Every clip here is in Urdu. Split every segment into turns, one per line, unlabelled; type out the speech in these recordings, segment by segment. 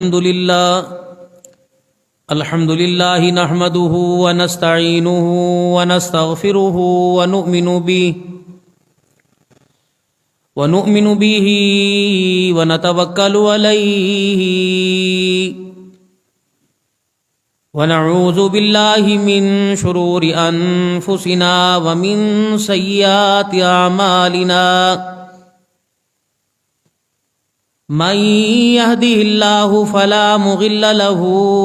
الحمد لله نحمده ونستعينه ونستغفره ونؤمن به ونتوكل عليه ونعوذ بالله من شرور أنفسنا ومن سيئات أعمالنا من يهده الله فلا مضل له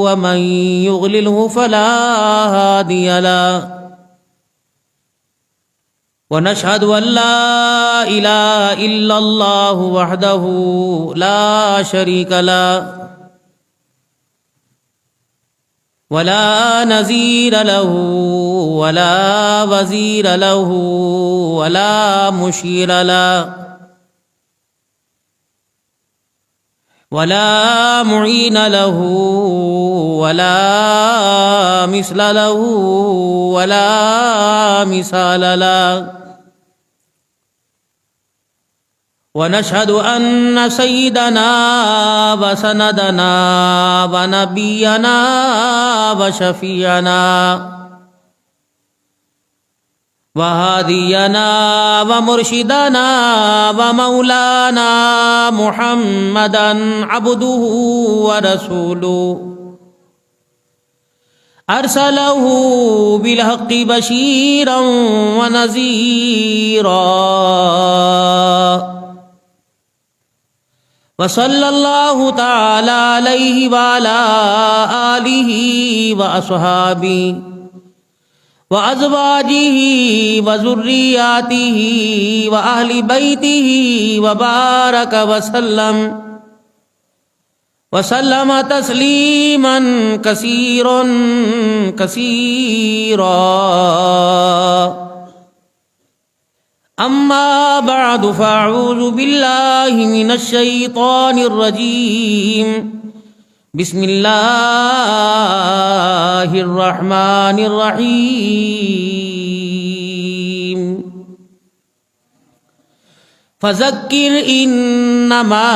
ومن يضلله فلا هادي له ونشهد أن لا إله إلا الله وحده لا شريك له ولا نظير له ولا وزير له ولا مشير له ولا معين له ولا مثل له ولا مثال له ونشهد أن سيدنا وسندنا ونبينا وشفيعنا وهادينا ومرشدنا ومولانا محمدا عبده ورسوله أرسله بالحق بشيرا ونذيرا وصلى الله تعالى عليه وعلى آله وأصحابه وأزواجه وذرياته وأهل بيته وبارك وسلم تسليما كثيرا أما بعد فأعوذ بالله من الشيطان الرجيم بسم الله الرحمن الرحيم فذكر إنما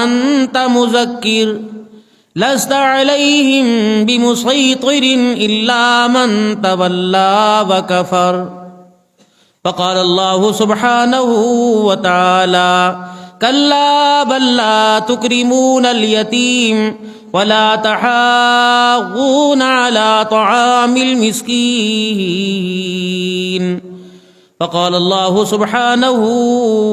أنت مذكر لست عليهم بمسيطر إلا من تولى وكفر فقال الله سبحانه وتعالى كلا بل لا تكرمون اليتيم ولا تحاضون على طعام المسكين فقال الله سبحانه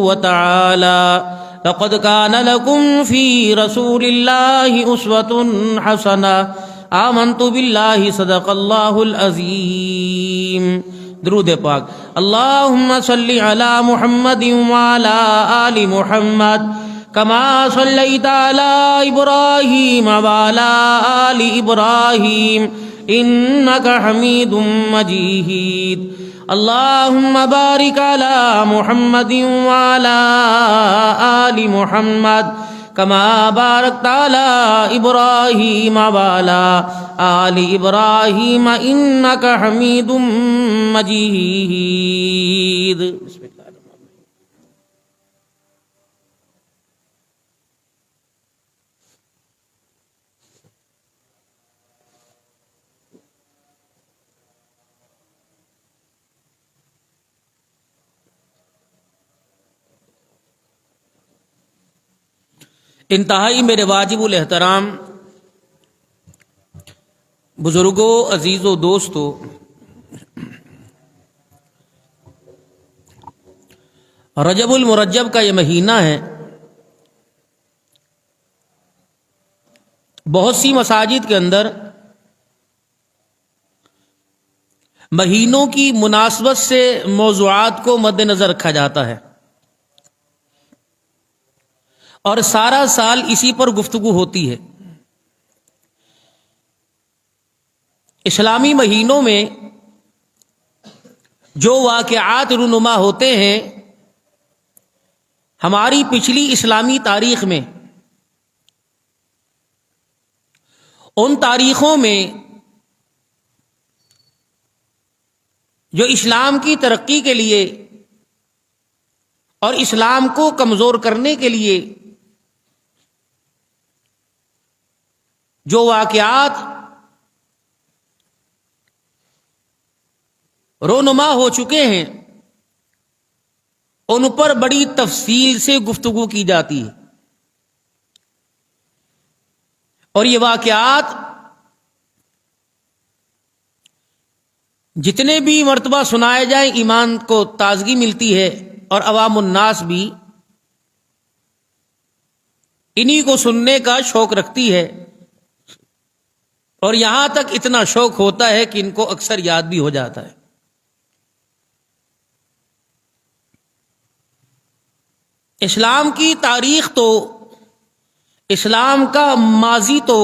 وتعالى لقد كان لكم في رسول الله أسوة حسنة آمنت بالله صدق الله العظيم درود پاک اللهم صل على محمد وعلى آل محمد كما صليت على إبراهيم وعلى آل إبراهيم إنك حميد مجيد اللهم بارك على محمد وعلى آل محمد كما باركت على إبراهيم وعلى آل إبراهيم إنك حميد مجيد بسم الله الرحمن الرحيم انتہائی میرے واجب الاحترام بزرگوں، عزیزوں، دوستوں، رجب المرجب کا یہ مہینہ ہے۔ بہت سی مساجد کے اندر مہینوں کی مناسبت سے موضوعات کو مد نظر رکھا جاتا ہے اور سارا سال اسی پر گفتگو ہوتی ہے۔ اسلامی مہینوں میں جو واقعات رونما ہوتے ہیں ہماری پچھلی اسلامی تاریخ میں، ان تاریخوں میں جو اسلام کی ترقی کے لیے اور اسلام کو کمزور کرنے کے لیے جو واقعات رونما ہو چکے ہیں ان پر بڑی تفصیل سے گفتگو کی جاتی ہے، اور یہ واقعات جتنے بھی مرتبہ سنائے جائیں ایمان کو تازگی ملتی ہے، اور عوام الناس بھی انہی کو سننے کا شوق رکھتی ہے، اور یہاں تک اتنا شوق ہوتا ہے کہ ان کو اکثر یاد بھی ہو جاتا ہے۔ اسلام کی تاریخ تو، اسلام کا ماضی تو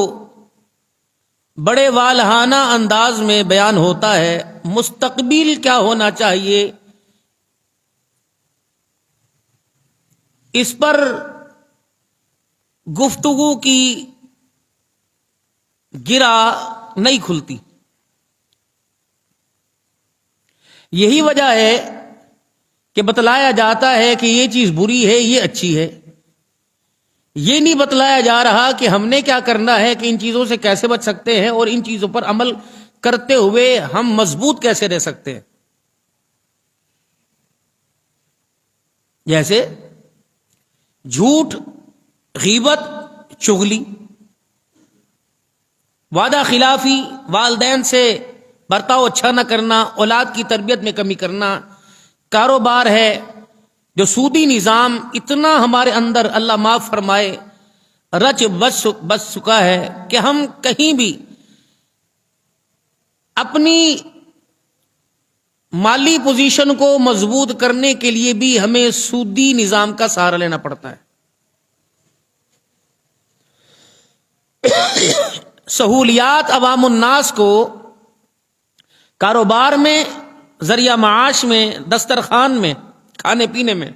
بڑے والہانہ انداز میں بیان ہوتا ہے، مستقبل کیا ہونا چاہیے اس پر گفتگو کی گرہ نہیں کھلتی۔ یہی وجہ ہے کہ بتلایا جاتا ہے کہ یہ چیز بری ہے، یہ اچھی ہے، یہ نہیں بتلایا جا رہا کہ ہم نے کیا کرنا ہے، کہ ان چیزوں سے کیسے بچ سکتے ہیں اور ان چیزوں پر عمل کرتے ہوئے ہم مضبوط کیسے رہ سکتے ہیں۔ جیسے جھوٹ، غیبت، چغلی، وعدہ خلافی، والدین سے برتاؤ اچھا نہ کرنا، اولاد کی تربیت میں کمی کرنا، کاروبار ہے جو سودی نظام اتنا ہمارے اندر اللہ معاف فرمائے رچ بس چکا ہے کہ ہم کہیں بھی اپنی مالی پوزیشن کو مضبوط کرنے کے لیے بھی ہمیں سودی نظام کا سہارا لینا پڑتا ہے۔ سہولیات عوام الناس کو کاروبار میں، ذریعہ معاش میں، دسترخوان میں، کھانے پینے میں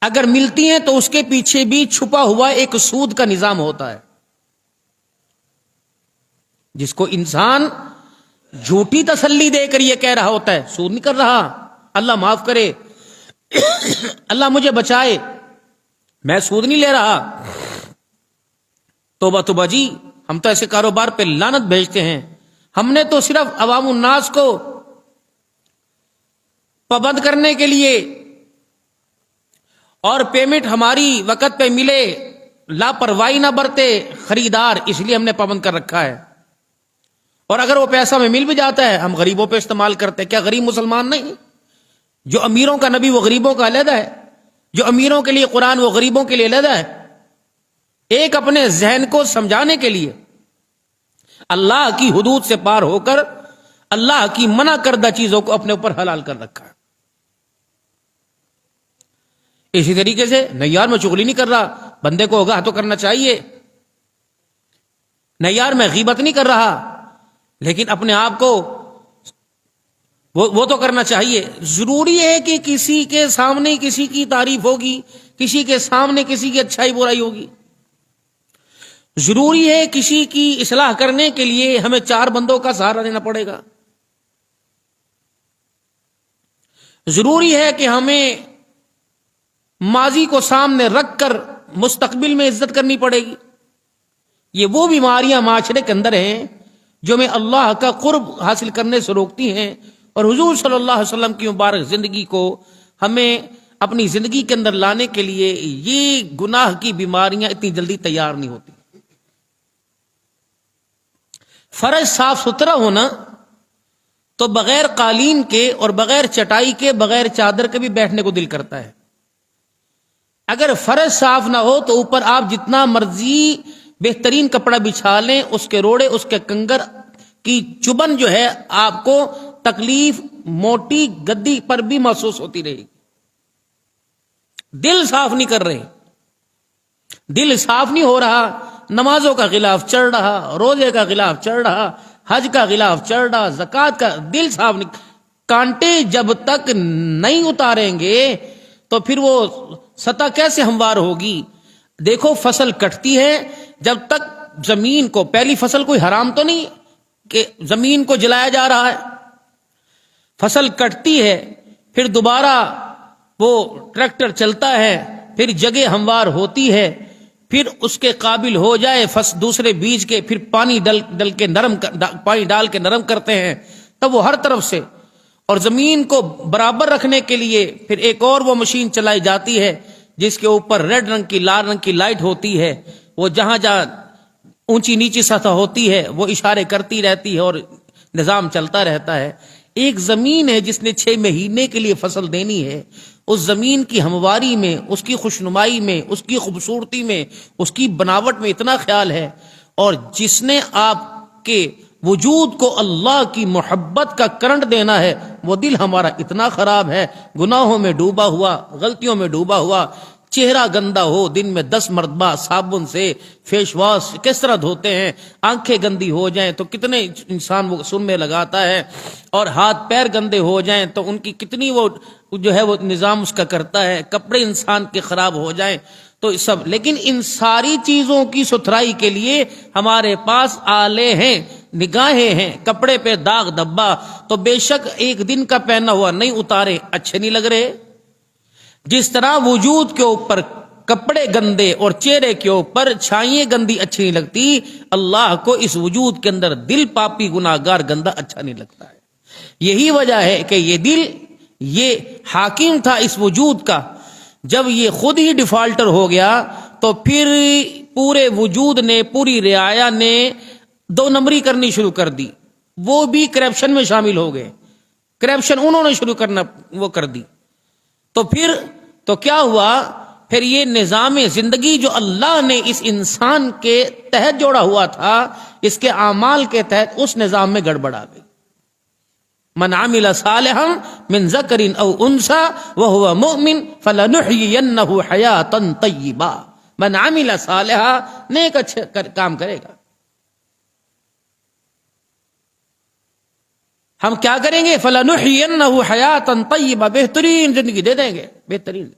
اگر ملتی ہیں تو اس کے پیچھے بھی چھپا ہوا ایک سود کا نظام ہوتا ہے، جس کو انسان جھوٹی تسلی دے کر یہ کہہ رہا ہوتا ہے سود نہیں کر رہا، اللہ معاف کرے، اللہ مجھے بچائے، میں سود نہیں لے رہا۔ توبہ توبہ جی، ہم تو ایسے کاروبار پہ لعنت بھیجتے ہیں، ہم نے تو صرف عوام الناس کو پابند کرنے کے لیے اور پیمنٹ ہماری وقت پہ ملے، لاپرواہی نہ برتے خریدار، اس لیے ہم نے پابند کر رکھا ہے، اور اگر وہ پیسہ ہمیں مل بھی جاتا ہے ہم غریبوں پہ استعمال کرتے ہیں۔ کیا غریب مسلمان نہیں؟ جو امیروں کا نبی وہ غریبوں کا علیحدہ ہے، جو امیروں کے لیے قرآن وہ غریبوں کے لیے علیحدہ ہے۔ ایک اپنے ذہن کو سمجھانے کے لیے اللہ کی حدود سے پار ہو کر اللہ کی منع کردہ چیزوں کو اپنے اوپر حلال کر رکھا ہے۔ اسی طریقے سے نہیں یار میں چغلی نہیں کر رہا، بندے کو آگاہ تو کرنا چاہیے، نہیں یار میں غیبت نہیں کر رہا، لیکن اپنے آپ کو وہ تو کرنا چاہیے۔ ضروری ہے کہ کسی کے سامنے کسی کی تعریف ہوگی، کسی کے سامنے کسی کی اچھائی برائی ہوگی، ضروری ہے کسی کی اصلاح کرنے کے لیے ہمیں چار بندوں کا سہارا لینا پڑے گا، ضروری ہے کہ ہمیں ماضی کو سامنے رکھ کر مستقبل میں عزت کرنی پڑے گی۔ یہ وہ بیماریاں معاشرے کے اندر ہیں جو ہمیں اللہ کا قرب حاصل کرنے سے روکتی ہیں، اور حضور صلی اللہ علیہ وسلم کی مبارک زندگی کو ہمیں اپنی زندگی کے اندر لانے کے لیے یہ گناہ کی بیماریاں اتنی جلدی تیار نہیں ہوتی۔ فرش صاف ستھرا ہونا تو بغیر قالین کے اور بغیر چٹائی کے، بغیر چادر کے بھی بیٹھنے کو دل کرتا ہے۔ اگر فرش صاف نہ ہو تو اوپر آپ جتنا مرضی بہترین کپڑا بچھا لیں، اس کے روڑے، اس کے کنگر کی چبن جو ہے آپ کو تکلیف موٹی گدی پر بھی محسوس ہوتی رہے گی۔ دل صاف نہیں کر رہے، دل صاف نہیں ہو رہا، نمازوں کا غلاف چڑھ رہا، روزے کا غلاف چڑھ رہا، حج کا غلاف چڑھ رہا، زکوٰۃ کا، دل صاف نہیں۔ کانٹے جب تک نہیں اتاریں گے تو پھر وہ سطح کیسے ہموار ہوگی؟ دیکھو فصل کٹتی ہے، جب تک زمین کو، پہلی فصل کوئی حرام تو نہیں کہ زمین کو جلایا جا رہا ہے، فصل کٹتی ہے، پھر دوبارہ وہ ٹریکٹر چلتا ہے، پھر جگہ ہموار ہوتی ہے، پھر اس کے قابل ہو جائے دوسرے بیج کے، پھر پانی پانی ڈال کے نرم کرتے ہیں، تب وہ ہر طرف سے، اور زمین کو برابر رکھنے کے لیے پھر ایک اور وہ مشین چلائی جاتی ہے جس کے اوپر ریڈ رنگ کی لال رنگ کی لائٹ ہوتی ہے، وہ جہاں جہاں اونچی نیچی سطح ہوتی ہے وہ اشارے کرتی رہتی ہے اور نظام چلتا رہتا ہے۔ ایک زمین ہے جس نے 6 مہینے کے لیے فصل دینی ہے، اس زمین کی ہمواری میں، اس کی خوشنمائی میں، اس کی خوبصورتی میں، اس کی بناوٹ میں اتنا خیال ہے، اور جس نے آپ کے وجود کو اللہ کی محبت کا کرنٹ دینا ہے، وہ دل ہمارا اتنا خراب ہے، گناہوں میں ڈوبا ہوا، غلطیوں میں ڈوبا ہوا، چہرہ گندا ہو، دن میں 10 مرتبہ صابن سے فیس واش کس طرح دھوتے ہیں، آنکھیں گندی ہو جائیں تو کتنے انسان وہ سننے لگاتا ہے، اور ہاتھ پیر گندے ہو جائیں تو ان کی کتنی وہ جو ہے وہ نظام اس کا کرتا ہے، کپڑے انسان کے خراب ہو جائیں تو سب، لیکن ان ساری چیزوں کی ستھرائی کے لیے ہمارے پاس آلے ہیں، نگاہیں ہیں، کپڑے پہ داغ دھبا تو بے شک ایک دن کا پہنا ہوا نہیں اتارے اچھے نہیں لگ رہے، جس طرح وجود کے اوپر کپڑے گندے اور چہرے کے اوپر چھائیں گندی اچھی نہیں لگتی، اللہ کو اس وجود کے اندر دل پاپی گناہگار گندا اچھا نہیں لگتا ہے۔ یہی وجہ ہے کہ یہ دل یہ حاکم تھا اس وجود کا، جب یہ خود ہی ڈیفالٹر ہو گیا تو پھر پورے وجود نے، پوری رعایا نے 2 نمبری کرنی شروع کر دی، وہ بھی کرپشن میں شامل ہو گئے، کرپشن انہوں نے شروع کرنا وہ کر دی، تو پھر تو کیا ہوا، پھر یہ نظام زندگی جو اللہ نے اس انسان کے تحت جوڑا ہوا تھا، اس کے اعمال کے تحت، اس نظام میں گڑبڑ آ گئی۔ من عمل صالحا من ذکر او انثى وهو مؤمن فلنحيينه حیاتا طیبا، من عمل صالحا، نیک اچھے کام کرے گا، ہم کیا کریں گے، فلنحيينه حیاتا طیبا، بہترین زندگی دے دیں گے، بہترین۔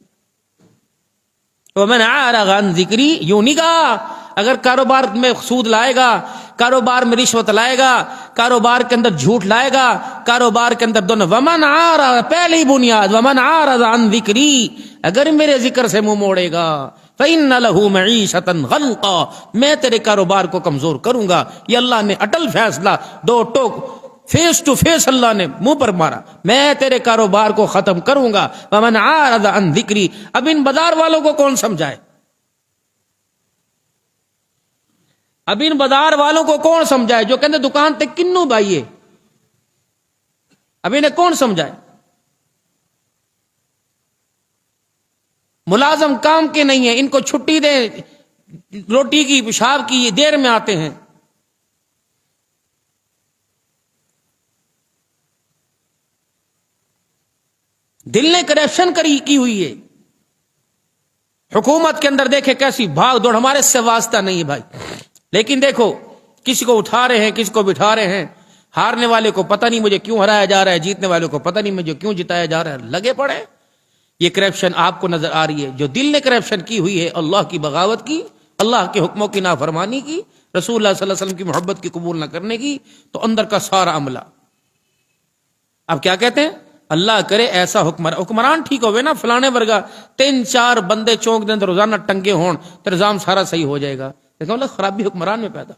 ومن اعرض عن ذکری، یوں نہیں کہا اگر کاروبار میں سود لائے گا، کاروبار میں رشوت لائے گا، کاروبار کے اندر جھوٹ لائے گا، کاروبار کے اندر دونوں، ومن اعرض، پہلی بنیاد، ومن اعرض عن ذکری، اگر میرے ذکر سے منہ موڑے گا، فإن له معیشتا ضنکا، میں تیرے کاروبار کو کمزور کروں گا۔ یہ اللہ نے اٹل فیصلہ، 2 ٹوک فیس ٹو فیس اللہ نے منہ پر مارا، میں تیرے کاروبار کو ختم کروں گا۔ ومن اعرض عن ذکری، اب ان بازار والوں کو کون سمجھائے، اب ان بازار والوں کو کون سمجھائے جو کہتے دکان تے کنوں بھائیے، اب انہیں کون سمجھائے، ملازم کام کے نہیں ہیں، ان کو چھٹی دیں، روٹی کی پیشاب کی دیر میں آتے ہیں۔ دل نے کرپشن کی ہوئی ہے، حکومت کے اندر دیکھے کیسی بھاگ دوڑ، ہمارے سے واسطہ نہیں ہے بھائی، لیکن دیکھو کسی کو اٹھا رہے ہیں، کسی کو بٹھا رہے ہیں، ہارنے والے کو پتہ نہیں مجھے کیوں ہرایا جا رہا ہے، جیتنے والے کو پتہ نہیں مجھے کیوں جتایا جا رہا ہے، لگے پڑے۔ یہ کرپشن آپ کو نظر آ رہی ہے، جو دل نے کرپشن کی ہوئی ہے، اللہ کی بغاوت کی، اللہ کے حکموں کی نافرمانی کی، رسول اللہ صلی اللہ علیہ وسلم کی محبت کی قبول نہ کرنے کی، تو اندر کا سارا عملہ۔ اب کیا کہتے ہیں، اللہ کرے ایسا حکمران ٹھیک ہوئے نا، فلانے ورگا 3-4 بندے چونک دیں روزانہ ٹنگے ہون تو نظام سارا صحیح ہو جائے گا، لیکن اللہ خرابی حکمران میں پیدا۔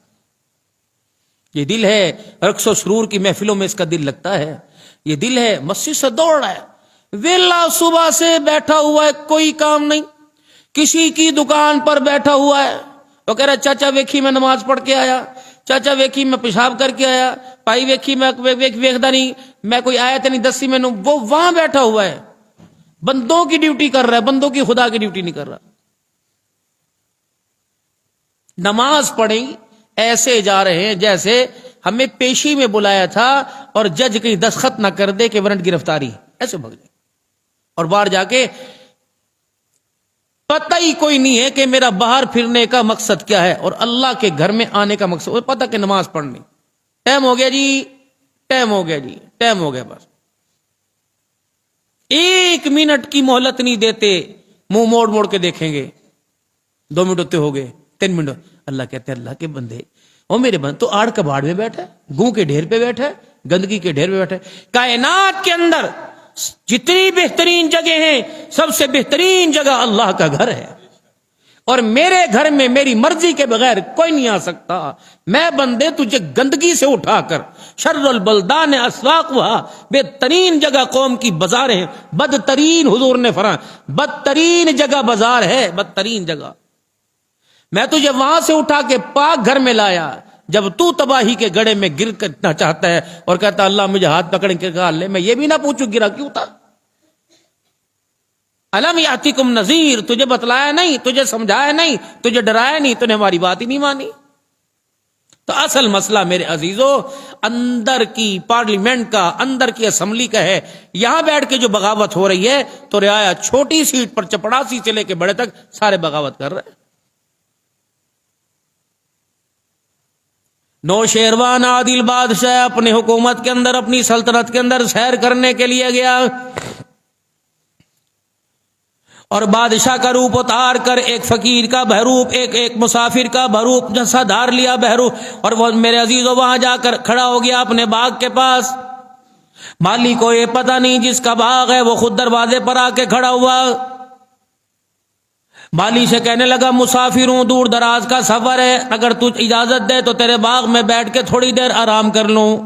یہ دل ہے رقص و سرور کی محفلوں میں اس کا دل لگتا ہے، یہ دل ہے مسجد سے دوڑ رہا ہے، ویلا صبح سے بیٹھا ہوا ہے، کوئی کام نہیں، کسی کی دکان پر بیٹھا ہوا ہے، وہ کہہ رہا چاچا ویکھی میں نماز پڑھ کے آیا، چاچا ویکھی میں پیشاب کر کے آیا، پائی ویکھی میں ویکھدا نہیں میں کوئی آیت نہیں دسی میں، وہ وہاں بیٹھا ہوا ہے، بندوں کی ڈیوٹی کر رہا ہے، بندوں کی خدا کی ڈیوٹی نہیں کر رہا۔ نماز پڑھیں ایسے جا رہے ہیں جیسے ہمیں پیشی میں بلایا تھا اور جج کہیں دستخط نہ کر دے کہ وارنٹ گرفتاری، ایسے بھگ جائیں، اور باہر جا کے پتہ ہی کوئی نہیں ہے کہ میرا باہر پھرنے کا مقصد کیا ہے اور اللہ کے گھر میں آنے کا مقصد، پتہ کہ نماز پڑھنی، ٹائم ہو گیا جی، ٹائم ہو گیا جی، ٹائم ہو گیا، بس 1 منٹ کی مہلت نہیں دیتے، منہ موڑ موڑ کے دیکھیں گے، 2 منٹ ہوتے ہو گئے، 3 منٹ، اللہ کہتے ہیں اللہ کے بندے، او میرے بندے تو آڑ کباڑ میں بیٹھا ہے، گوں کے ڈھیر پہ بیٹھا ہے، گندگی کے ڈھیر پہ بیٹھا ہے۔ کائنات کے اندر جتنی بہترین جگہ ہیں، سب سے بہترین جگہ اللہ کا گھر ہے۔ اور میرے گھر میں میری مرضی کے بغیر کوئی نہیں آ سکتا. میں بندے تجھے گندگی سے اٹھا کر شر البلدان اسواقها، بہترین جگہ قوم کی بازاریں ہیں، بدترین، حضور نے فرمایا بدترین جگہ بازار ہے، بدترین جگہ. میں تجھے وہاں سے اٹھا کے پاک گھر میں لایا. جب تو تباہی کے گڑھے میں گر کرنا چاہتا ہے اور کہتا اللہ مجھے ہاتھ پکڑ کے نکال لے، میں یہ بھی نہ پوچھوں گرا کیوں تھا. الم یاتکم نذیر، تجھے بتلایا نہیں، تجھے سمجھایا نہیں، تجھے ڈرایا نہیں، تو نے ہماری بات ہی نہیں مانی. تو اصل مسئلہ میرے عزیزو اندر کی پارلیمنٹ کا، اندر کی اسمبلی کا ہے. یہاں بیٹھ کے جو بغاوت ہو رہی ہے تو رعایا چھوٹی سیٹ پر چپڑاسی سے لے کے بڑے تک سارے بغاوت کر رہے ہیں. نوشیروان عادل بادشاہ اپنے حکومت کے اندر، اپنی سلطنت کے اندر سیر کرنے کے لیے گیا اور بادشاہ کا روپ اتار کر ایک فقیر کا بہروپ، ایک مسافر کا بہروپ جیسا دھار لیا بہروپ، اور وہ میرے عزیزو وہاں جا کر کھڑا ہو گیا اپنے باغ کے پاس. مالی کو یہ پتہ نہیں جس کا باغ ہے وہ خود دروازے پر آ کے کھڑا ہوا. مالی سے کہنے لگا مسافر ہوں، دور دراز کا سفر ہے، اگر تو اجازت دے تو تیرے باغ میں بیٹھ کے تھوڑی دیر آرام کر لوں.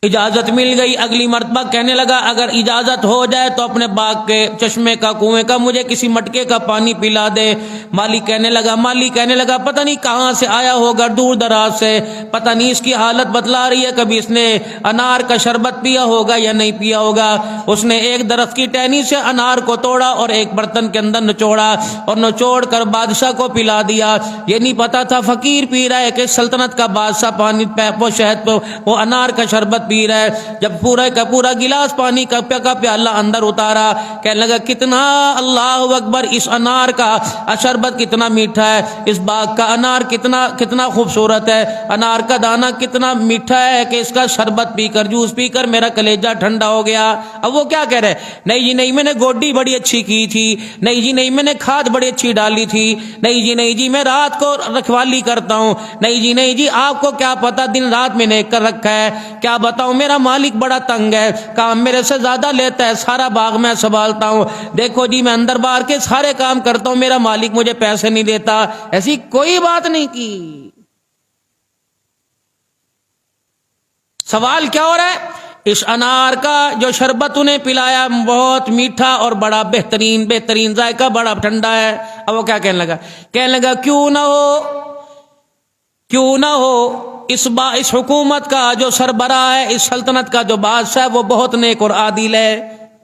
اجازت مل گئی. اگلی مرتبہ کہنے لگا اگر اجازت ہو جائے تو اپنے باغ کے چشمے کا، کنویں کا مجھے کسی مٹکے کا پانی پلا دے. مالی کہنے لگا پتہ نہیں کہاں سے آیا ہوگا دور دراز سے، پتہ نہیں اس کی حالت بتلا رہی ہے، کبھی اس نے انار کا شربت پیا ہوگا یا نہیں پیا ہوگا. اس نے ایک درخت کی ٹہنی سے انار کو توڑا اور ایک برتن کے اندر نچوڑا اور نچوڑ کر بادشاہ کو پلا دیا. یہ نہیں پتا تھا فقیر پی رہا ہے کہ سلطنت کا بادشاہ پانی وہ شہد پہ وہ انار کا شربت پی رہا ہے. جب پورا کا پورا گلاس پانی کا پیالہ اندر اتارا، کہنے لگا کتنا، اللہ اکبر، اس انار کا شربت کتنا میٹھا ہے، اس باغ کا انار کتنا خوبصورت ہے، انار کا دانہ کتنا میٹھا ہے کہ اس کا شربت پی کر، جوس پی کر میرا کلیجہ ٹھنڈا ہو گیا. اب وہ کیا کہہ رہے، نہیں جی نہیں، میں نے گوڈی بڑی اچھی کی تھی، نہیں جی نہیں، میں نے کھاد بڑی اچھی ڈالی تھی، نہیں جی نہیں جی، میں رات کو رکھوالی کرتا ہوں، نہیں جی آپ کو کیا پتا دن رات میں نے کر رکھا ہے، کیا بتاؤں میرا مالک بڑا تنگ ہے، کام میرے سے زیادہ لیتا ہے، سارا باغ میں سنبھالتا ہوں، دیکھو جی میں اندر باہر کے سارے کام کرتا ہوں، میرا مالک مجھے پیسے نہیں دیتا. ایسی کوئی بات نہیں کی. سوال کیا ہو رہا ہے، اس انار کا جو شربت انہیں پلایا بہت میٹھا اور بڑا بہترین ذائقہ، بڑا ٹھنڈا ہے. اب وہ کیا کہنے لگا کیوں نہ ہو اس حکومت کا جو سربراہ ہے، اس سلطنت کا جو بادشاہ ہے وہ بہت نیک اور عادل ہے.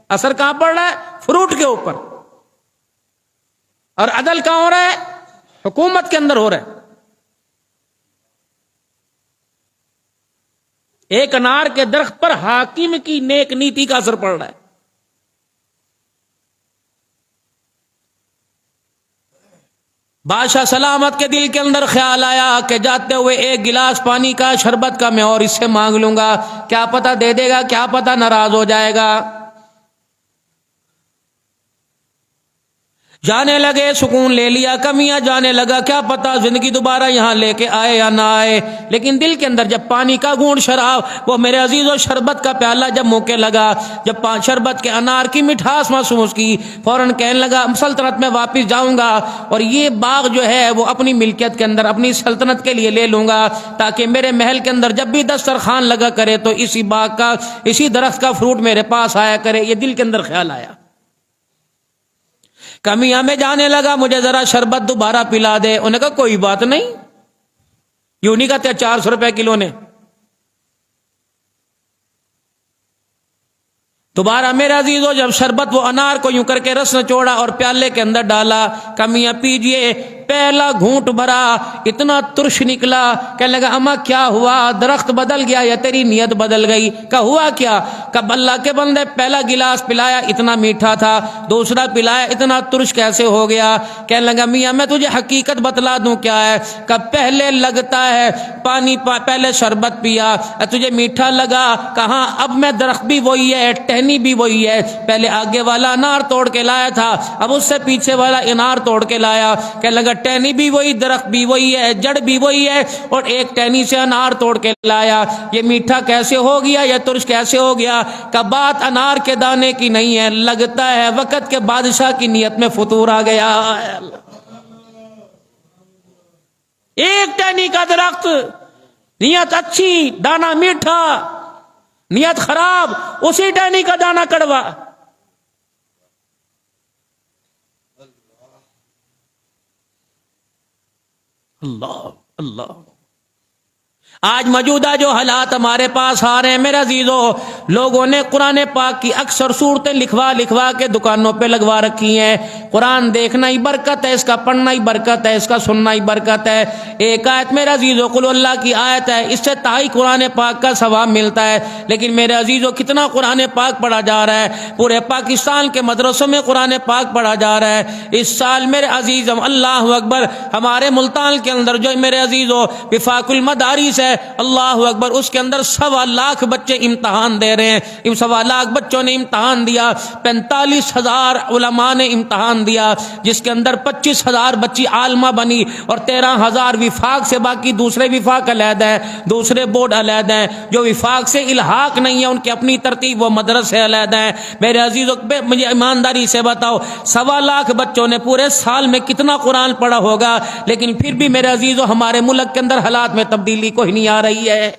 اثر کہاں پڑ رہا ہے؟ فروٹ کے اوپر. اور عدل کہاں ہو رہا ہے؟ حکومت کے اندر ہو رہا ہے. ایک انار کے درخت پر حاکم کی نیک نیتی کا اثر پڑ رہا ہے. بادشاہ سلامت کے دل کے اندر خیال آیا کہ جاتے ہوئے ایک گلاس پانی کا شربت کا میں اور اس سے مانگ لوں گا، کیا پتہ دے دے گا، کیا پتہ ناراض ہو جائے گا. جانے لگے، سکون لے لیا، کمیاں جانے لگا، کیا پتا زندگی دوبارہ یہاں لے کے آئے یا نہ آئے. لیکن دل کے اندر جب پانی کا گھونٹ شراب، وہ میرے عزیزو شربت کا پیالہ جب منہ کے لگا، جب شربت کے انار کی مٹھاس محسوس کی، فوراً کہنے لگا سلطنت میں واپس جاؤں گا اور یہ باغ جو ہے وہ اپنی ملکیت کے اندر اپنی سلطنت کے لیے لے لوں گا، تاکہ میرے محل کے اندر جب بھی دسترخوان لگا کرے تو اسی باغ کا، اسی درخت کا فروٹ میرے پاس آیا کرے. یہ دل کے اندر خیال آیا. کمیاں میں جانے لگا، مجھے ذرا شربت دوبارہ پلا دے. انہوں نے کہا کوئی بات نہیں، یوں نہیں کہتے 400 روپے کلو نے. دوبارہ میرے عزیزو جب شربت وہ انار کو یوں کر کے رس نچوڑا اور پیالے کے اندر ڈالا، کمیاں پیجئے، پہلا گھونٹ بھرا، اتنا ترش نکلا. کہنے لگا اما کیا ہوا، درخت بدل گیا یا تیری نیت بدل گئی؟ کہا ہوا کیا؟ کہا اللہ کے بندے پہلا گلاس پلایا اتنا میٹھا تھا، دوسرا پلایا اتنا ترش کیسے ہو گیا؟ کہنے لگا میاں میں تجھے حقیقت بتلا دوں کیا ہے. کہا پہلے لگتا ہے پانی پہلے شربت پیا تجھے میٹھا لگا، کہاں اب میں درخت بھی وہی ہے، ٹہنی بھی وہی ہے، پہلے آگے والا انار توڑ کے لایا تھا، اب اس سے پیچھے والا انار توڑ کے لایا. کہنے لگا ٹہنی بھی وہی، درخت بھی وہی ہے، جڑ بھی وہی ہے، اور ایک ٹہنی سے انار توڑ کے لایا، یہ میٹھا کیسے ہو گیا، یہ ترش کیسے ہو گیا؟ کہ بات انار کے دانے کی نہیں ہے، لگتا ہے وقت کے بادشاہ کی نیت میں فطور آ گیا ہے۔ ایک ٹہنی کا درخت، نیت اچھی، دانا میٹھا، نیت خراب، اسی ٹہنی کا دانا کڑوا۔ اللہ اللہ۔ آج موجودہ جو حالات ہمارے پاس آ رہے ہیں میرے عزیزو، لوگوں نے قرآن پاک کی اکثر صورتیں لکھوا کے دکانوں پہ لگوا رکھی ہیں۔ قرآن دیکھنا ہی برکت ہے، اس کا پڑھنا ہی برکت ہے، اس کا سننا ہی برکت ہے۔ ایک آیت میرے عزیزو قل اللہ کی آیت ہے، اس سے تائی قرآن پاک کا ثواب ملتا ہے، لیکن میرے عزیزو کتنا قرآن پاک پڑھا جا رہا ہے؟ پورے پاکستان کے مدرسوں میں قرآن پاک پڑھا جا رہا ہے۔ اس سال میرے عزیزم اللہ اکبر، ہمارے ملتان کے اندر جو میرے عزیزو وفاق المدارس ہے، اللہ اکبر، اس کے اندر 1.25 لاکھ بچے امتحان دے رہے ہیں۔ 1.25 لاکھ بچوں نے امتحان دیا، 45,000 علماء نے امتحان دیا، جس کے اندر 25,000 بچی عالمہ بنی اور 13,000 وفاق سے، باقی دوسرے وفاق علیحدہ ہیں، دوسرے بورڈ علیحدہ ہیں۔ جو وفاق سے الحاق نہیں ہے ان کی اپنی ترتیب، وہ مدرسے علیحدہ ہیں۔ میرے عزیزوں، مجھے ایمانداری سے بتاؤ 1.25 لاکھ بچوں نے پورے سال میں کتنا قرآن پڑھا ہوگا؟ لیکن پھر بھی میرے عزیزوں ہمارے ملک کے اندر حالات میں تبدیلی کوئی نہیں آ رہی ہے۔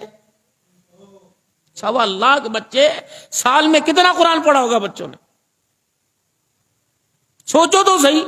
1.25 لاکھ بچے، سال میں کتنا قرآن پڑھا ہوگا بچوں نے؟ سوچو تو صحیح۔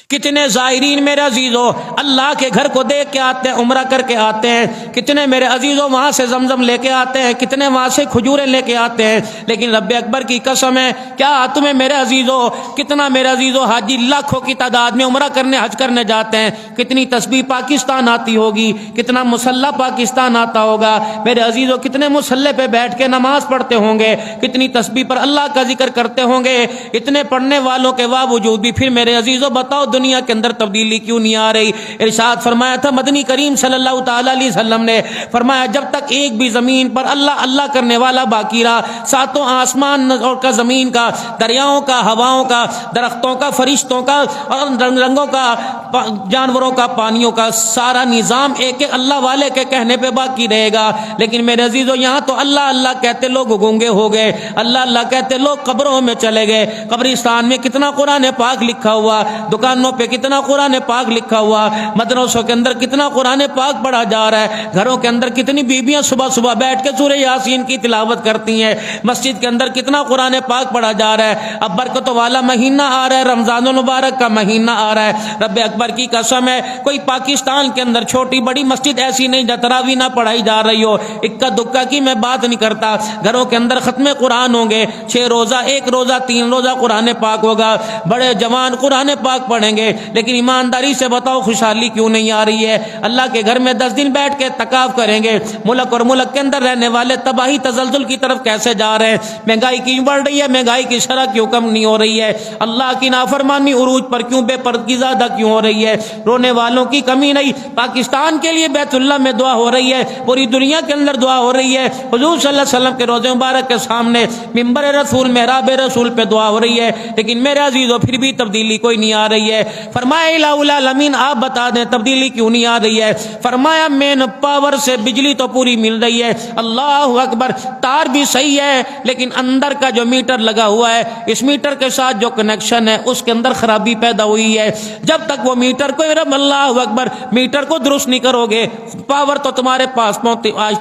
کتنے زائرین میرے عزیزو اللہ کے گھر کو دیکھ کے آتے ہیں، عمرہ کر کے آتے ہیں، کتنے میرے عزیزو وہاں سے زمزم لے کے آتے ہیں، کتنے وہاں سے کھجوریں لے کے آتے ہیں، لیکن رب اکبر کی قسم ہے، کیا تمہیں میرے عزیزو، کتنا میرے عزیزو حاجی لاکھوں کی تعداد میں عمرہ کرنے، حج کرنے جاتے ہیں، کتنی تسبیح پاکستان آتی ہوگی، کتنا مصلی پاکستان آتا ہوگا میرے عزیزو، کتنے مصلی پہ بیٹھ کے نماز پڑھتے ہوں گے، کتنی تسبیح پر اللہ کا ذکر کرتے ہوں گے، اتنے پڑھنے والوں کے باوجود بھی پھر میرے عزیزو بتاؤ دنیا کے اندر تبدیلی کیوں نہیں آ رہی؟ ارشاد فرمایا تھا مدنی کریم صلی اللہ تعالی علیہ وسلم نے، فرمایا جب تک ایک بھی زمین پر اللہ اللہ کرنے والا باقی رہا، ساتوں آسمان اور کا، زمین کا، دریاؤں کا، ہواؤں کا، درختوں کا، فرشتوں کا اور رنگ رنگوں کا، جانوروں کا، پانیوں کا، سارا نظام ایک ایک اللہ والے کے کہنے پہ باقی رہے گا۔ لیکن میرے عزیزو یہاں تو اللہ اللہ کہتے لوگ گونگے ہو گئے، اللہ اللہ کہتے لوگ قبروں میں چلے گئے۔ قبرستان میں کتنا قرآن پاک لکھا ہوا، دکانوں پہ کتنا قرآن پاک لکھا ہوا، مدرسوں کے اندر کتنا قرآن پاک پڑھا جا رہا ہے، گھروں کے اندر کتنی بیویاں صبح صبح بیٹھ کے سورہ یاسین کی تلاوت کرتی ہیں، مسجد کے اندر کتنا قرآن پاک پڑھا جا رہا ہے۔ اب برکتوں والا مہینہ آ رہا ہے، رمضان المبارک کا مہینہ آ رہا ہے، رب اکبر کی قسم ہے کوئی پاکستان کے اندر چھوٹی بڑی مسجد ایسی نہیں جہاں تراویح نہ پڑھائی جا رہی ہو۔ اکا دکا کی میں بات نہیں کرتا، گھروں کے اندر ختم قرآن ہوں گے، 6 روزہ، 1 روزہ، 3 روزہ قرآن پاک ہوگا، بڑے جوان قرآن پاک پڑھیں گے، لیکن ایمانداری سے بتاؤ خوشحالی کیوں نہیں آ رہی ہے؟ اللہ کے گھر میں 10 دن بیٹھ کے اعتکاف کریں گے، ملک اور ملک کے اندر رہنے والے تباہی تزلزل کی طرف کیسے جا رہے ہیں؟ مہنگائی کیوں بڑھ رہی ہے؟ مہنگائی کی شرح کیوں کم نہیں ہو رہی ہے؟ اللہ کی نافرمانی عروج پر کیوں بے پردگی زیادہ کیوں ہو رہی ہے؟ رونے والوں کی کمی نہیں، پاکستان کے لیے بیت اللہ میں دعا ہو رہی ہے، پوری دنیا کے اندر دعا ہو رہی ہے، حضور صلی اللہ علیہ وسلم کے روضے مبارک کے سامنے منبر رسول، محراب رسول پہ دعا ہو رہی ہے، لیکن میرے عزیزو پھر بھی تبدیلی کوئی نہیں آ رہی ہے۔ فرمایا الہ العالمین آپ بتا دیں تبدیلی کیوں نہیں آ رہی ہے؟ فرمایا مین پاور سے بجلی تو پوری مل رہی ہے، اللہ اکبر، تار بھی صحیح ہے، لیکن اندر کا جو میٹر لگا ہوا ہے، اس میٹر کے ساتھ جو کنیکشن ہے اس کے اندر خرابی پیدا ہوئی ہے۔ جب تک وہ میٹر کو، اللہ اکبر، میٹر کو درست نہیں کرو گے، پاور تو تمہارے پاس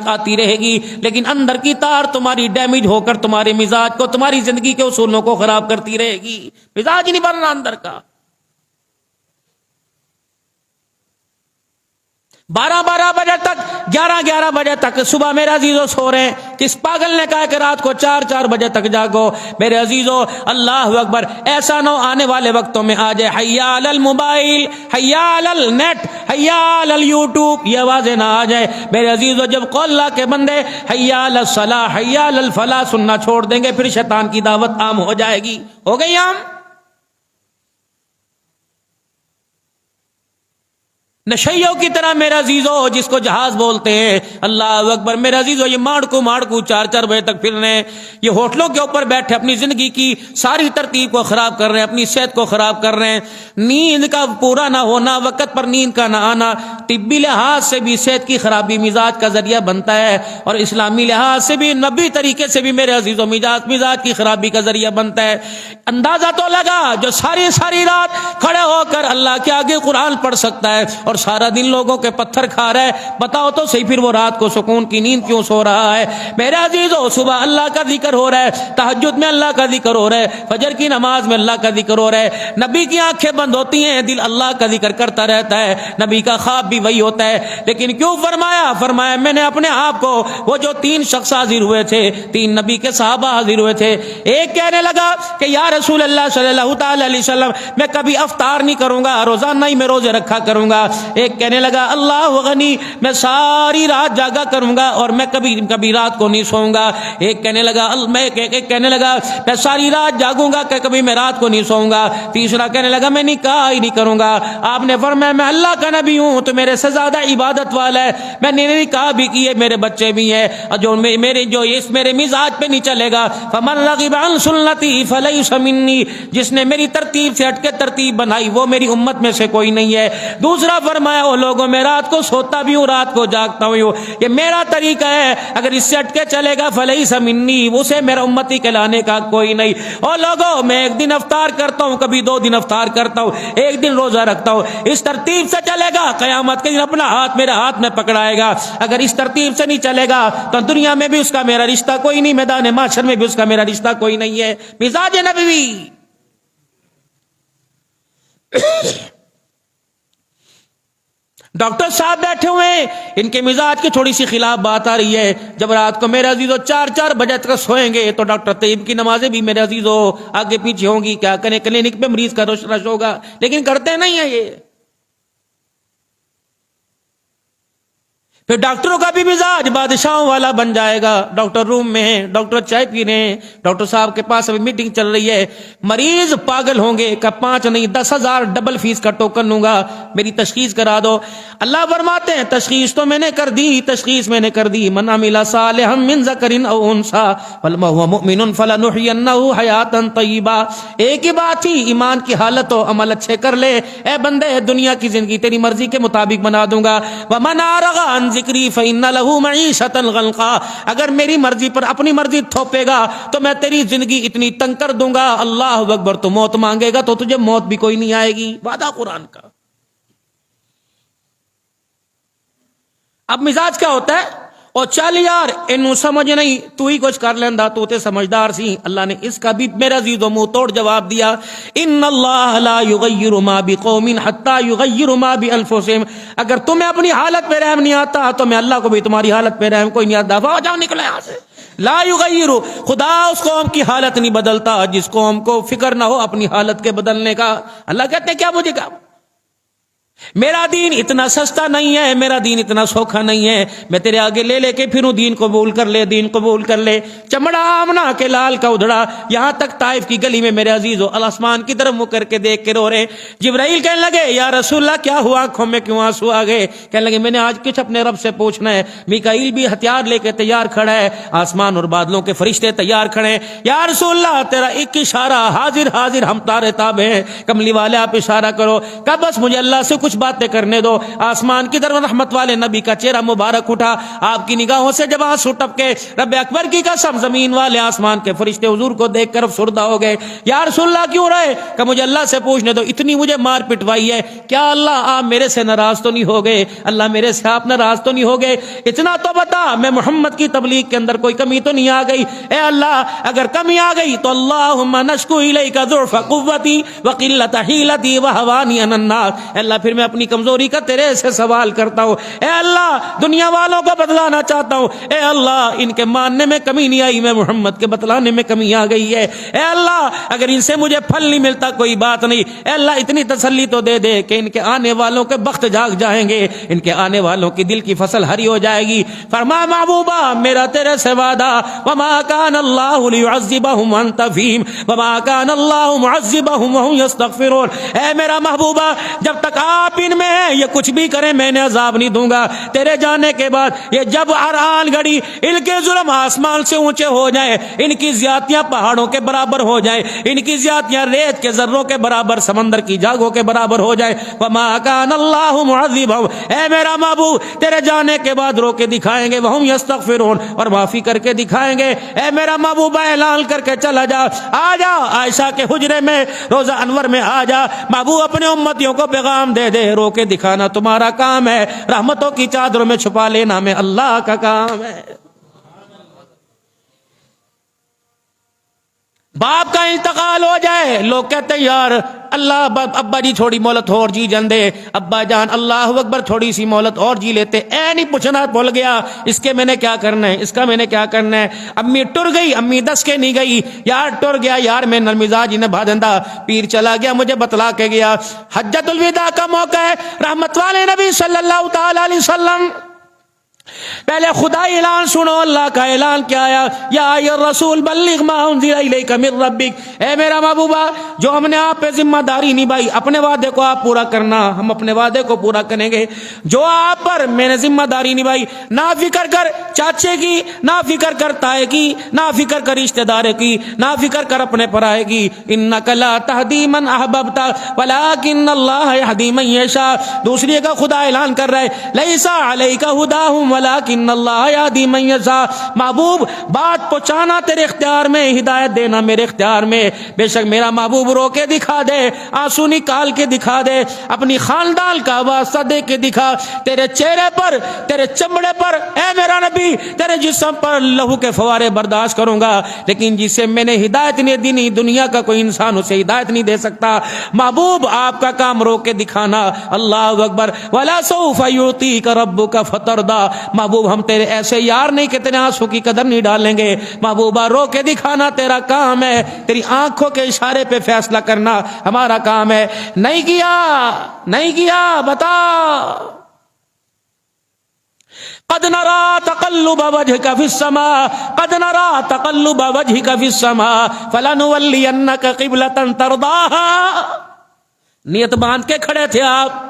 آتی رہے گی، لیکن اندر کی تار تمہاری ڈیمیج ہو کر تمہارے مزاج کو، تمہاری زندگی کے اصولوں کو خراب کرتی رہے گی، مزاج نہیں بننا اندر کا۔ 12 بجے تک، 11 بجے تک صبح میرے عزیزو سو رہے ہیں، کس پاگل نے کہا کہ رات کو 4 بجے تک جاگو؟ میرے عزیزو اللہ اکبر، ایسا نہ آنے والے وقتوں میں آ جائے حیا علی الموبائل، حیا علی النیٹ، حیا علی الیوٹیوب، یہ آوازیں نہ آ جائے میرے عزیزو۔ جب قول اللہ کے بندے حیا علی الصلاح، حیا علی الفلاح سننا چھوڑ دیں گے، پھر شیطان کی دعوت عام ہو جائے گی۔ ہو گئی عام؟ نشیوں کی طرح میرے عزیزو، جس کو جہاز بولتے ہیں، اللہ اکبر میرے عزیزو، یہ ماڑکو 4 بجے تک پھر رہے ہیں، یہ ہوٹلوں کے اوپر بیٹھے اپنی زندگی کی ساری ترتیب کو خراب کر رہے ہیں، اپنی صحت کو خراب کر رہے ہیں، نیند کا پورا نہ ہونا، وقت پر نیند کا نہ آنا، طبی لحاظ سے بھی صحت کی خرابی مزاج کا ذریعہ بنتا ہے، اور اسلامی لحاظ سے بھی نبی طریقے سے بھی میرے عزیزو مزاج کی خرابی کا ذریعہ بنتا ہے۔ اندازہ تو لگا جو ساری رات کھڑے ہو کر اللہ کے آگے قرآن پڑھ سکتا ہے اور سارا دن لوگوں کے پتھر کھا رہا ہے، بتاؤ تو صحیح پھر وہ رات کو سکون کی نیند کیوں سو رہا ہے؟ میرے عزیزو، صبح اللہ کا ذکر ہو رہا ہے، تہجد میں اللہ کا ذکر ہو رہا ہے، فجر کی نماز میں اللہ کا ذکر ہو رہا ہے، نبی کی آنکھیں بند ہوتی ہیں، دل اللہ کا ذکر کرتا رہتا ہے، نبی کا خواب بھی وہی ہوتا ہے، لیکن کیوں فرمایا میں نے اپنے آپ کو، وہ جو 3 شخص حاضر ہوئے تھے، 3 نبی کے صحابہ حاضر ہوئے تھے، ایک کہنے لگا کہ یا رسول اللہ صلی اللہ تعالی علیہ وسلم، میں کبھی افطار نہیں کروں گا، روزانہ ہی میں روزے رکھا کروں گا۔ ایک کہنے لگا اللہ غنی، میں ساری رات جاگا کروں گا اور میں کبھی رات کو نہیں سوؤں گا۔ ایک کہنے لگا میں ساری رات جاگوں گا کہ کبھی میں رات کو نہیں سوؤں گا۔ تیسرا کہنے لگا میں نکاح ہی نہیں کروں گا۔ آپ نے فرمایا میں اللہ کا نبی ہوں تو میرے سے زیادہ عبادت والا ہے، میں نے نکاح بھی کیے، میرے بچے بھی ہیں، اور جو میرے مزاج پہ نہیں چلے گا، فمن رغب عن سنتی فلیس منی، جس نے میری ترتیب سے ہٹ کے ترتیب بنائی وہ میری امت میں سے کوئی نہیں ہے۔ دوسرا فرمایا او لوگوں، میں رات کو سوتا بھی ہوں، رات کو جاگتا ہوں، یہ میرا طریقہ ہے، اگر اس سے ہٹ کے چلے گا فلیس منی، اسے میرا امتی کہلانے کا کوئی نہیں۔ او لوگوں، میں ایک دن افطار کرتا ہوں، کبھی 2 دن افطار کرتا ہوں، ایک دن روزہ رکھتا ہوں، اس ترتیب سے چلے گا قیامت کے دن اپنا ہاتھ میرے ہاتھ میں پکڑائے گا۔ اگر اس ترتیب سے نہیں چلے گا تو دنیا میں بھی اس کا میرا رشتہ کوئی نہیں، میدان محشر میں بھی اس کا میرا رشتہ کوئی نہیں ہے۔ مزاج نبوی۔ ڈاکٹر صاحب بیٹھے ہوئے ہیں، ان کے مزاج کی تھوڑی سی خلاف بات آ رہی ہے، جب رات کو میرے عزیزو 4 بجے تک سوئیں گے تو ڈاکٹر طیب کی نمازیں بھی میرے عزیزو آگے پیچھے ہوں گی، کیا کریں، کلینک پہ مریض کا رش ہوگا، لیکن کرتے نہیں ہیں یہ۔ پھر ڈاکٹروں کا بھی مزاج بادشاہوں والا بن جائے گا، ڈاکٹر روم میں ہیں، ڈاکٹر چائے پی رہے ہیں، ڈاکٹر صاحب کے پاس ابھی میٹنگ چل رہی ہے، مریض پاگل ہوں گے کہ 5 نہیں 10,000 ڈبل فیس کا ٹوکن لوں گا، میری تشخیص کرا دو۔ اللہ فرماتے ہیں تشخیص تو میں نے کر دی، من عمل صالحا من ذکر او انثی وهو مؤمن فلنحینہ حیاتا طیبہ۔ ایک ہی بات تھی، ایمان کی حالت و عمل اچھے کر لے، اے بندے دنیا کی زندگی تیری مرضی کے مطابق بنا دوں گا۔ ومن اعرض عن ذکری فإن له معیشۃ ضنکا، اگر میری مرضی پر اپنی مرضی تھوپے گا تو میں تیری زندگی اتنی تنگ کر دوں گا، اللہ اکبر، تو موت مانگے گا تو تجھے موت بھی کوئی نہیں آئے گی، وعدہ قرآن کا۔ اب مزاج کیا ہوتا ہے؟ او چل یار اینو سمجھ نہیں، تو ہی کچھ کر لیندا، تو تے سمجھدار سی۔ اللہ نے اس کا بھی میرا عزیزو منہ توڑ جواب دیا، ان اللہ لا یغیر ما بقوم حتی یغیر ما بانفسہم، اگر تمہیں اپنی حالت پہ رحم نہیں آتا تو میں اللہ کو بھی تمہاری حالت پہ رحم کوئی نہیں آتا۔ دفعہ جاؤ، نکلو یہاں سے۔ لا یغیر، خدا اس قوم کی حالت نہیں بدلتا جس قوم کو فکر نہ ہو اپنی حالت کے بدلنے کا۔ اللہ کہتے ہیں کیا مجھے کہا، میرا دین اتنا سستا نہیں ہے، میرا دین اتنا سوکھا نہیں ہے، میں تیرے آگے لے کے پھروں، دین قبول کر لے، دین قبول کر لے۔ چمڑا آمنا کے لال کا ادھڑا، یہاں تک طائف کی گلی میں میرے عزیزو آسمان کی طرف منہ کر کے دیکھ کے رو رہے۔ جبرائیل کہنے لگے یا رسول اللہ کیا ہوا، آنکھوں میں کیوں آنسو آ گئے؟ کہنے لگے میں نے آج کچھ اپنے رب سے پوچھنا ہے۔ میکائیل بھی ہتھیار لے کے تیار کھڑا ہے، آسمان اور بادلوں کے فرشتے تیار کھڑے ہیں۔ یا رسول اللہ تیرا ایک اشارہ، حاضر حاضر ہم تارے تابع ہیں، کملی والے آپ اشارہ کرو، کہ بس مجھے اللہ سے کچھ باتیں کرنے دو۔ آسمان کی طرف رحمت والے نبی کا چہرہ مبارک اٹھا، آپ کی نگاہوں سے جب آنسو ٹپکے، رب اکبر کی قسم زمین والے آسمان کے فرشتے حضور کو دیکھ کر افسردہ ہو گئے۔ یا رسول اللہ کیوں رہے؟ کہ مجھے اللہ سے پوچھنے دو، اتنی مجھے مار پٹوائی ہے، کیا اللہ آپ میرے سے ناراض تو نہیں ہو گئے؟ اللہ میرے سے آپ ناراض تو نہیں ہو گئے؟ اتنا تو بتا میں محمد کی تبلیغ کے اندر کوئی کمی تو نہیں آ گئی؟ اے اللہ اگر کمی آ گئی تو اللہم نشکو الیک ضعف قوتی وقلت حیلتی وہوانی علی الناس، اللہ پھر میں اپنی کمزوری کا تیرے سے سوال کرتا ہوں۔ اے اللہ دنیا والوں کو بتلانا چاہتا ہوں، اے اللہ ان کے ماننے میں کمی نہیں آئی، میں محمد کے بتلانے میں کمی آ گئی ہے۔ اے اللہ اگر ان سے مجھے پھل نہیں ملتا کوئی بات نہیں، اے اللہ اتنی تسلی تو دے دے کہ ان کے آنے والوں کے بخت جاگ جائیں گے، ان کے آنے والوں کی دل کی فصل ہری ہو جائے گی۔ فرما محبوبہ میرا تیرے سے وعدہ، وما کان اللہ لیعذبہم وانت فیہم وما کان اللہ معذبہم وہم یستغفرون، اے میرا محبوبہ جب تک آپ ان میں ہیں, یہ کچھ بھی کریں میں انہیں عذاب نہیں دوں گا. تیرے جانے کے بعد یہ جب آن گھڑی ان کے ظلم آسمان سے اونچے ہو جائیں, ان کی زیادتیاں پہاڑوں کے برابر ہو جائیں, ان کی زیادتیاں ریت کے ذروں کے برابر, سمندر کی جاگوں کے برابر ہو جائے, وما کان اللہ معذبہم, اے میرا محبوب تیرے جانے کے بعد رو کے دکھائیں گے, وہم یستغفرون, اور معافی کر کے دکھائیں گے. اے میرا محبوب اعلان کر کے چلا جا, آ جا عائشہ کے حجرے میں روزہ انور میں آ جا, محبوب اپنے امتیوں کو پیغام دے دے, رو کے دکھانا تمہارا کام ہے, رحمتوں کی چادروں میں چھپا لینا میں اللہ کا کام ہے. باپ کا انتقال ہو جائے, لوگ کہتے ہیں یار اللہ ابا جی تھوڑی مہلت اور جی جندے, ابا جان اللہ اکبر تھوڑی سی مہلت اور جی لیتے. اے نہیں پوچھنا بھول گیا اس کے میں نے کیا کرنا ہے, اس کا میں نے کیا کرنا ہے. امی ٹر گئی, امی دس کے نہیں گئی, یار ٹر گیا یار میں نرمزاج نے بھادندہ, پیر چلا گیا مجھے بتلا کے گیا. حجت الوداع کا موقع ہے, رحمت والے نبی صلی اللہ تعالی علیہ وسلم پہلے خدا اعلان سنو, اللہ کا اعلان کیا آیا, یا ایھا الرسول بلغ ما انزل الیک من ربک, اے میرا محبوبہ جو ہم نے آپ پہ ذمہ داری نبھائی, اپنے وعدے کو آپ پورا کرنا, ہم اپنے وعدے کو پورا کریں گے. جو آپ پر میں نے ذمہ داری نبھائی, نہ فکر کر چاچے کی, نہ فکر کر تائے کی, نہ فکر کر رشتہ دار کی, نہ فکر کر اپنے پرائے کی. انک لا تہدی من احببت ولکن اللہ یہدی من یشاء. دوسری کا خدا اعلان کر رہا ہے, لیس علیک ھداھم ولکن اللہ یہدی من یشاء. محبوب بات پہنچانا تیرے اختیار میں, ہدایت دینا میرے اختیار میں. بے شک میرا محبوب رو کے دکھا دے, آنسو نکال کے دکھا دے, اپنی خاندان کا واسطہ دے کے دکھا. تیرے چہرے پر, تیرے چمڑے پر, اے میرا نبی تیرے جسم پر لہو کے فوارے برداشت کروں گا, لیکن جسے میں نے ہدایت نہیں دی, دنیا کا کوئی انسان اسے ہدایت نہیں دے سکتا. محبوب آپ کا کام رو کے دکھانا. اللہ اکبر. ولا سوف یعطیک ربک فترضی. محبوب ہم تیرے ایسے یار نہیں کہ تیرے آنسو کی قدر نہیں ڈالیں گے. محبوبہ رو کے دکھانا تیرا کام ہے, تیری آنکھوں کے اشارے پہ فیصلہ کرنا ہمارا کام ہے. نہیں کیا, نہیں کیا, بتا. قد نرى تقلب وجهك في السماء, قد نرى تقلب وجهك في السماء فلنولينك قبلة ترضاها. نیت باندھ کے کھڑے تھے آپ.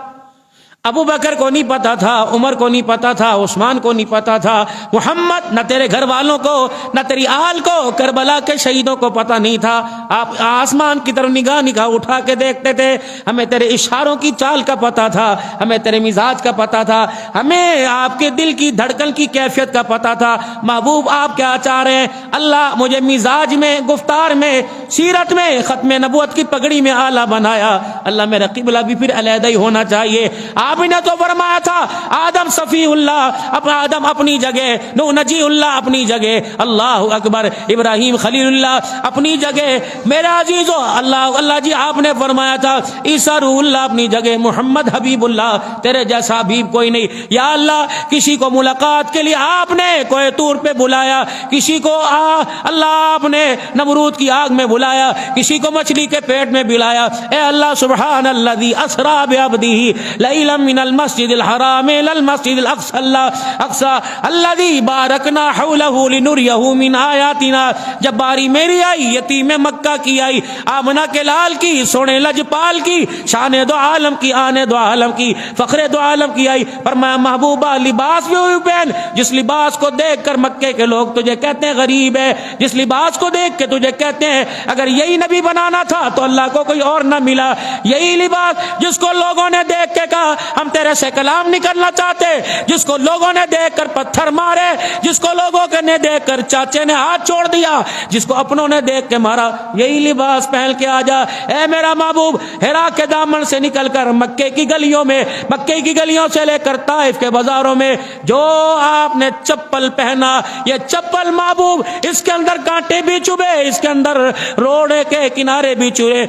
ابو بکر کو نہیں پتا تھا, عمر کو نہیں پتا تھا, عثمان کو نہیں پتا تھا, محمد نہ تیرے گھر والوں کو نہ تیری آل کو, کربلا کے شہیدوں کو پتا نہیں تھا. آپ آسمان کی طرف نگاہ اٹھا کے دیکھتے تھے. ہمیں تیرے اشاروں کی چال کا پتا تھا, ہمیں تیرے مزاج کا پتا تھا, ہمیں آپ کے دل کی دھڑکن کی کیفیت کا پتا تھا. محبوب آپ کیا چاہ رہے ہیں, اللہ مجھے مزاج میں, گفتار میں, سیرت میں, ختم نبوت کی پگڑی میں اعلیٰ بنایا. اللہ میرا قبلہ بھی پھر علیحدہ ہی ہونا چاہیے. آپ نے تو فرمایا تھا آدم صفی اللہ, آدم اپنی جگہ, نوح نجی اللہ اپنی جگہ, اللہ اکبر, ابراہیم خلیل اللہ اپنی جگہ. میرے عزیزو اللہ, اللہ جی آپ نے فرمایا تھا عیسیٰ روح اللہ اپنی جگہ, محمد حبیب اللہ, تیرے جیسا حبیب کوئی نہیں. یا اللہ کسی کو ملاقات کے لیے آپ نے کوہ طور پہ بلایا, کسی کو اللہ آپ نے نمرود کی آگ میں بلایا, کسی کو مچھلی کے پیٹ میں بلایا. اے اللہ سبحان الذی اسریٰ بعبدہ لیلا من المسجد الحرام الى المسجد الاقصى الذي باركنا حوله لنريه من آیاتنا. جب باری میری آئی, یتیم مکہ کی آئی, آمنہ کے لال کی, سونے لجپال کی, شان دو عالم کی, آنے دو عالم کی, فخر دو عالم کی آئی. فرمایا محبوبہ لباس بھی ہوئی پہن, جس لباس کو دیکھ کر مکے کے لوگ تجھے کہتے ہیں غریب ہے, جس لباس کو دیکھ کے تجھے کہتے ہیں اگر یہی نبی بنانا تھا تو اللہ کو کوئی اور نہ ملا. یہی لباس جس کو لوگوں نے دیکھ کے کہا ہم تیرے سے کلام نہیں کرنا چاہتے, جس کو لوگوں نے دیکھ کر پتھر مارے, جس کو لوگوں نے دیکھ کر چاچے نے ہاتھ چھوڑ دیا, جس کو اپنوں نے دیکھ کے مارا, یہی لباس پہن کے آ جا. اے میرا محبوب ہرا کے دامن سے نکل کر مکے کی گلیوں میں, مکے کی گلیوں سے لے کر طائف کے بازاروں میں جو آپ نے چپل پہنا, یہ چپل محبوب اس کے اندر کانٹے بھی چبھے, اس کے اندر روڑے کے کنارے بھی چبھے,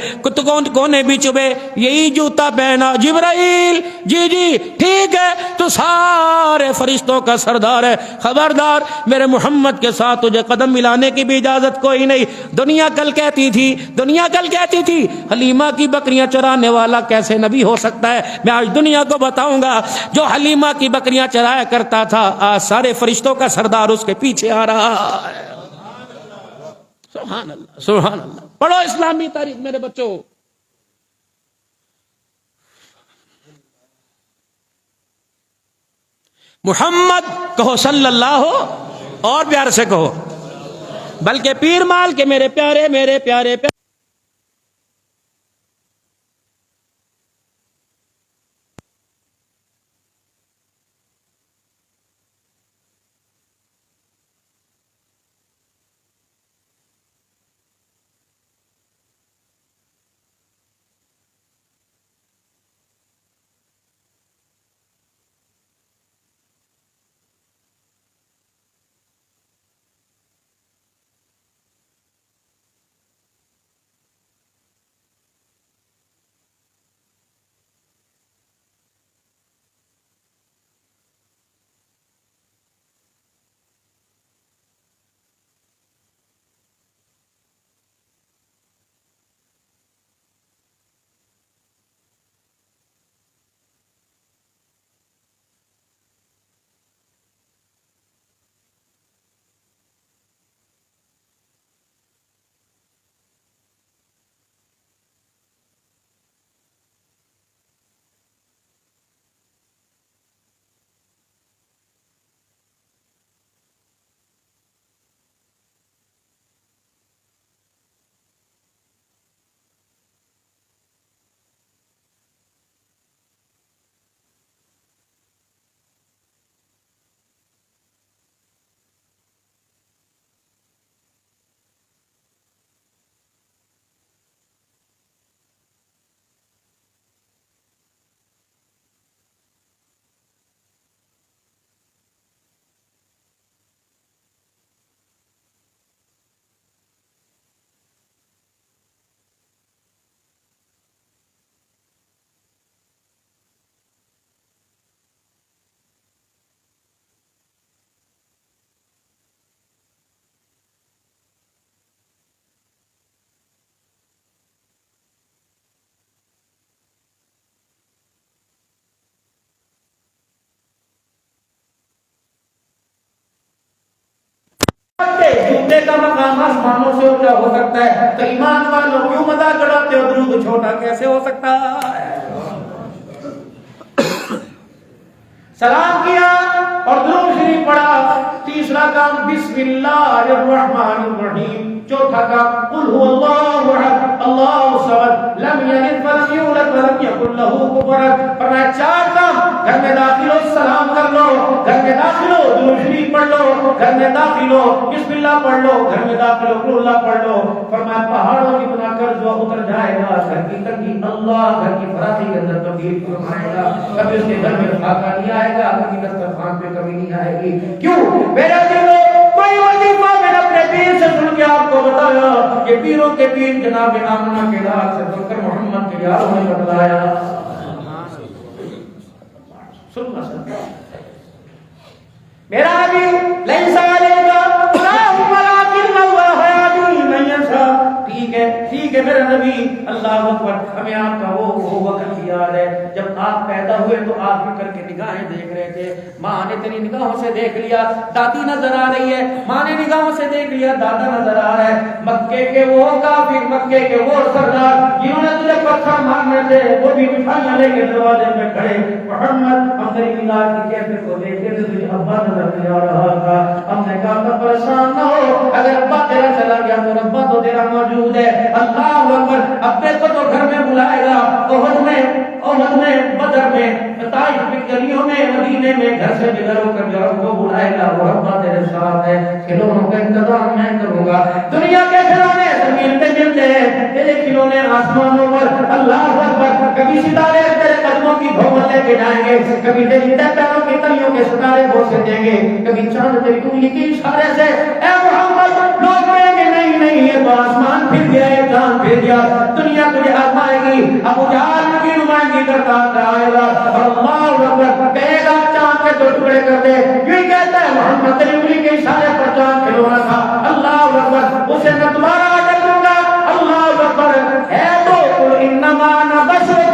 کونے بھی چبھے, یہی جوتا پہنا. جبرائیل جی جی ٹھیک ہے تو سارے فرشتوں کا سردار ہے, خبردار میرے محمد کے ساتھ تجھے قدم ملانے کی بھی اجازت کوئی نہیں. دنیا کل کہتی تھی, دنیا کل کہتی تھی حلیمہ کی بکریاں چرانے والا کیسے نبی ہو سکتا ہے. میں آج دنیا کو بتاؤں گا جو حلیمہ کی بکریاں چرایا کرتا تھا, آج سارے فرشتوں کا سردار اس کے پیچھے آ رہا ہے. سبحان اللہ, سبحان اللہ. پڑھو اسلامی تاریخ میرے بچوں. محمد کہو صلی اللہ ہو، اور پیار سے کہو، بلکہ پیر مال کے میرے پیارے میرے پیارے پیارے جوتے کا مقام آسمانوں سے اونچا ہو سکتا ہے، تو ایمان والوں کیوں مذاق اڑاتے ہو؟ درود چھوٹا کیسے ہو سکتا ہے؟ سلام کیا اور درود شریف پڑھا، تیسرا کام بسم اللہ الرحمن الرحیم، چوتھا کام قل هو اللہ احد اللہ الصمد لم یلد ولم یولد ولم یکن له کفوا احد۔ فرمایا چار کام، گھر میں داخل ہو سلام کر لو، گھر میں داخل ہو درود شریف پڑھ لو، گھر میں داخل ہو بسم اللہ پڑھ لو، گھر میں داخل ہو قل اللہ پڑھ لو۔ فرمایا پہاڑوں کی بنا قرض اتر جائے گا، گھر کی تنگی اللہ گھر کی فراخی کے اندر تبدیل فرمائے گا، کبھی اس کے گھر میں فاقہ نہیں آئے گا، کبھی دسترخوان پہ کمی نہیں آئے گی۔ کیوں میرا دلو کوئی وظیفہ میں نے اپنے پیر سے سن کے آپ کو بتایا کہ پیروں کے پیر جناب آمنہ کے لال سے سن کر محمد کے یاروں نے بتلایا۔ میرا نبی لیسا علیکا اللہم ولکن اللہ یہدی من یشاء، ٹھیک ہے میرا نبی، اللہ اکبر، ہمیں آپ کا وہ وقت یاد ہے جب آپ پیدا ہوئے تو آپ کر کے نگاہیں دیکھ رہے تھے، ماں نے تیری نگاہوں سے دیکھ لیا، دادی نظر آ رہی ہے، ماں نے نگاہوں سے دیکھ لیا، دادا نظر آ رہا ہے، مکے کے وہ کافر، مکے کے وہ سردار جنہوں نے تجھے پتھر مارنے تھے، وہ بھی مٹھائیاں لے کے دروازے پہ کھڑے، محمد ہم تیری میلاد کی کیفیت کو دیکھتے تھے، تجھے ابا نظر نہیں آ رہا تھا، ہم نے کہا تو پریشان نہ ہو، اگر ابا تیرا چلا گیا تو ربا تو تیرا موجود ہے۔ اللہ اکبر، ابے کو تو گھر میں بلائے گا، احد میں بدر میں طائف کی گلیوں میں مدینے میں گھر سے بغیر ہو کر جب کو بلائے گا، وہ ربا تیرے ساتھ ہے، کھلونوں کا انتظام میں کروں گا، دنیا کے کھلونے زمین پہ ملتے ہیں، تیرے کھلونے آسمانوں پر، اللہ اکبر، کبھی ستارے تیرے قدموں کی دھوم لے کے جائیں گے، کبھی تیری پیروں کی تلیوں کے ستارے بوسے دیں گے، کبھی چاند تیری انگلی کے اشارے سے، اے محمد لوگ کہیں گے نہیں نہیں یہ تو آسمان پھر گیا، یہ چاند پھر گیا، دنیا تجھے آزمائے گی، ابو جہل کی نمائندگی کرتا آئے گا، اللہ اکبر کہے گا چاند کے دو ٹکڑے کر دے، یوں کہتا ہے محمد تیری انگلی کے اشارے پر چاند کھلونا تھا، اللہ اکبر اسے میں دوبارہ آڈر دوں گا، اللہ اکبر ہے تو انما انا بشر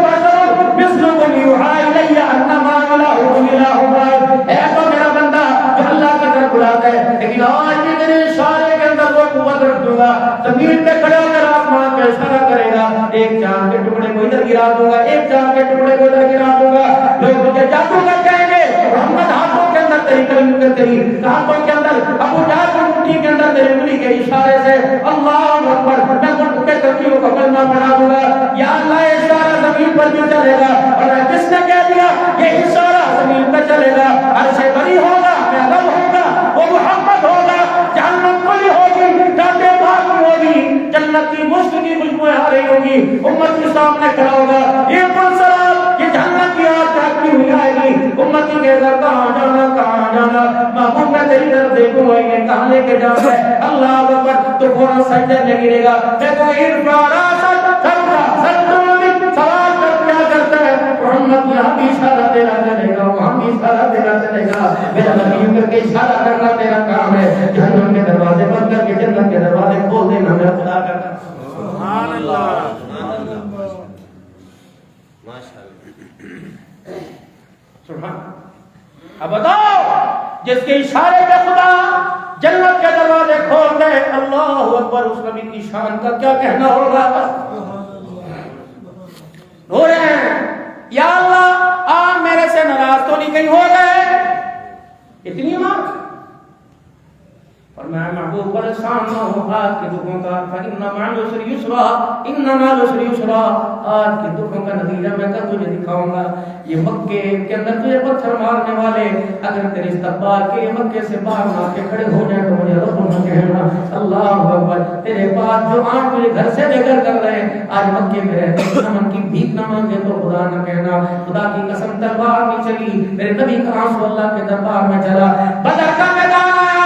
مثلکم یوحی الی انما الہکم الہ واحد، ہے تو میرا بندہ جو اللہ کی طرف بلاتا ہے، لیکن آج بھی میرے اشارے کے اندر وہ قوت رکھ دوں گا، زمین پہ کھڑا کر آسمان پہ اشارہ کرے گا، ایک چاند کے ٹکڑے کو ادھر گرا دوں گا، ایک چاند کے ٹکڑے کو ادھر گرا دوں گا، لوگ مجھے جادوگر کہیں گے، محمد ہاتھوں کے
تیری ہاتھوں کے اندر ابو جہل کی مٹھی کے اندر میری انگلی کے اشارے سے اللہ اکبر میں ملک کے ترکیبوں کا کلمہ پڑھا دوں گا یا اللہ یہ اشارہ زمین پر بھی چلے گا اور جس نے کہہ دیا یہ اشارہ زمین پہ چلے گا عرش بری ہوگا معلم ہوگا وہ محمد ہوگا جہنم کھلی ہوگی ڈانٹیں بھاگی ہوگی جنت کی مشک کی خوشبوئیں آ رہی ہوگی امت کے سامنے کھڑا ہوگا یہ منصرف یہ جہنم کی آگ جھاگتی ہوئی آئے گی امتی کے در کہاں جانا محبوب میں تیری طرف دیکھوں گا انہیں کہاں لے کے جانا ہے اللہ اکبر تو فوراں سجدے میں گرے گا دیکھو ارفع راسک سوال کر کیا کرتا ہے محمد یہاں بھی اشارہ تیرا چلے گا وہاں بھی اشارہ تیرا چلے گا میرا نبی کر کے اشارہ کرنا تیرا کام ہے جہنم کے دروازے بند کر کے جنت کے دروازے کھول دینا میرا خدا کرتا سبحان اللہ سبحان اب بتاؤ جس کے اشارے پہ خدا جنت کے دروازے کھول دے اللہ اکبر اس نبی کی شان کا کیا کہنا ہوگا رو رہے ہیں یا اللہ آپ میرے سے ناراض تو نہیں کہیں ہو گئے اتنی مار اور میں محبوب پریشان نہ ہوں آج کے دکھوں کا فَإِنَّ مَعَ الْعُسْرِ يُسْرًا إِنَّ مَعَ الْعُسْرِ يُسْرًا آج کے دکھوں کا نتیجہ میں کل تجھے دکھاؤں گا یہ مکے کے اندر تجھے پتھر مارنے والے اگر تیرے استقبال کے مکے سے باہر نہ کے کھڑے ہو جائیں تو مجھے رب نہ کہنا اللہ اکبر تیرے پاس جو آنکھ مجھے گھر سے لے کر رہے ہیں آج مکے میں رہتے امن کی بھیک نہ مانگے تو خدا نہ کہنا خدا کی قسم تلوار نہیں چلی میرے نبی کا آنسو اللہ کے دربار میں چلا بدر کا میدان آیا